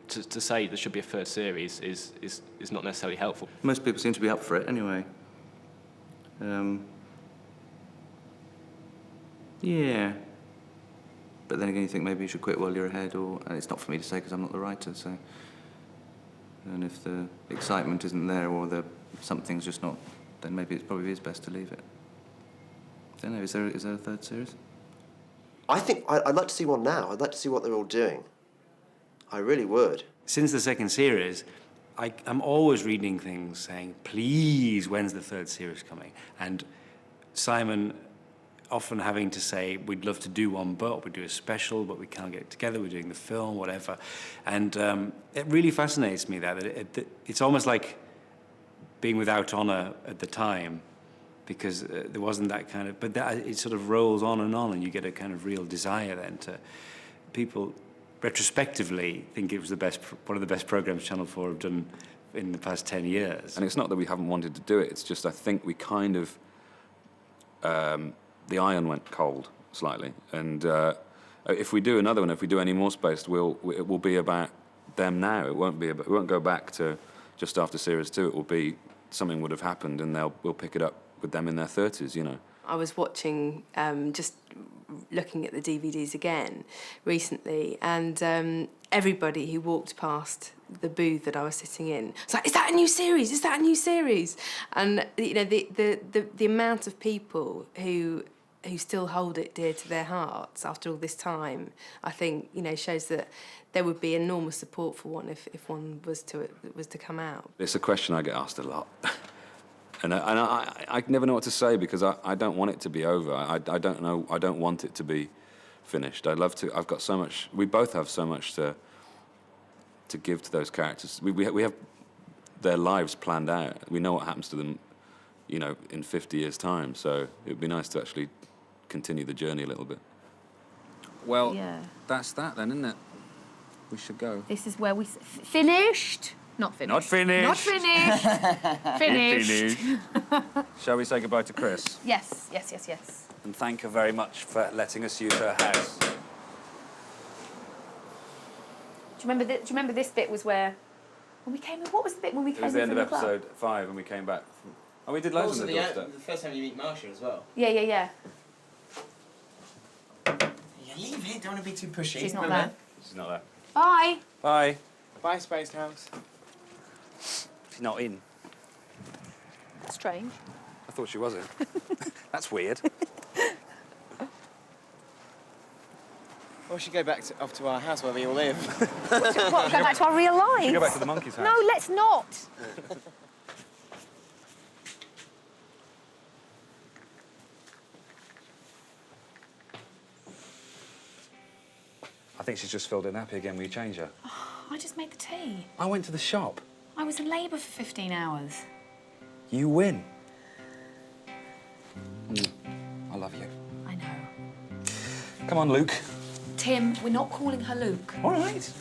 to say there should be a third series is not necessarily helpful. Most people seem to be up for it anyway. Yeah. But then again, you think maybe you should quit while you're ahead, or it's not for me to say because I'm not the writer. So, and if the excitement isn't there, or something's just not, then maybe it probably is best to leave it. I don't know. Is there a third series? I think I'd like to see one now. I'd like to see what they're all doing. I really would. Since the second series, I'm always reading things saying, please, when's the third series coming? And Simon often having to say, we'd love to do one, but we do a special, but we can't get it together, we're doing the film, whatever. And it really fascinates me that it's almost like being without honour at the time, because there wasn't that kind of, but it sort of rolls on, and you get a kind of real desire then to, people retrospectively think it was one of the best programs Channel 4 have done in the past 10 years. And it's not that we haven't wanted to do it, it's just I think we kind of, the iron went cold slightly, and if we do another one, if we do any more Spaced, it will be about them now. It won't go back to just after series 2. It will be, something would have happened, and we'll pick it up with them in their 30s, you know. I was watching, just looking at the DVDs again recently, and everybody who walked past the booth that I was sitting in was like, "Is that a new series? Is that a new series?" And you know, the amount of people who still hold it dear to their hearts after all this time, I think, you know, shows that there would be enormous support for one if one was to come out. It's a question I get asked a lot. And I never know what to say, because I don't want it to be over. I don't know. I don't want it to be finished. I'd love to. I've got so much. We both have so much to give to those characters. We have their lives planned out. We know what happens to them, you know, in 50 years' time. So it would be nice to actually continue the journey a little bit. Well, that's that then, isn't it? We should go. This is where we finished. Not finished. Not finished. Not finished. Finished. Shall we say goodbye to Chris? Yes. And thank her very much for letting us use her house. Do you remember this bit was where, when we came in, what was the bit when we came in? It was the end of from the club? episode 5 when we came back. Oh, we did loads of the doorstep. The first time you meet Marsha as well. Yeah. Yeah, leave it. Don't want to be too pushy. She's not there. She's not there. Bye. Bye. Bye, Spaced House. She's not in. Strange. I thought she was in. That's weird. Or we should go back off to our house where we all live. What, go back to our real lives? Should we go back to the monkey's house? No, let's not. think she's just filled in nappy again. Will you change her? Oh, I just made the tea. I went to the shop. I was in labour for 15 hours. You win. I love you. I know. Come on, Luke. Tim, we're not calling her Luke. All right.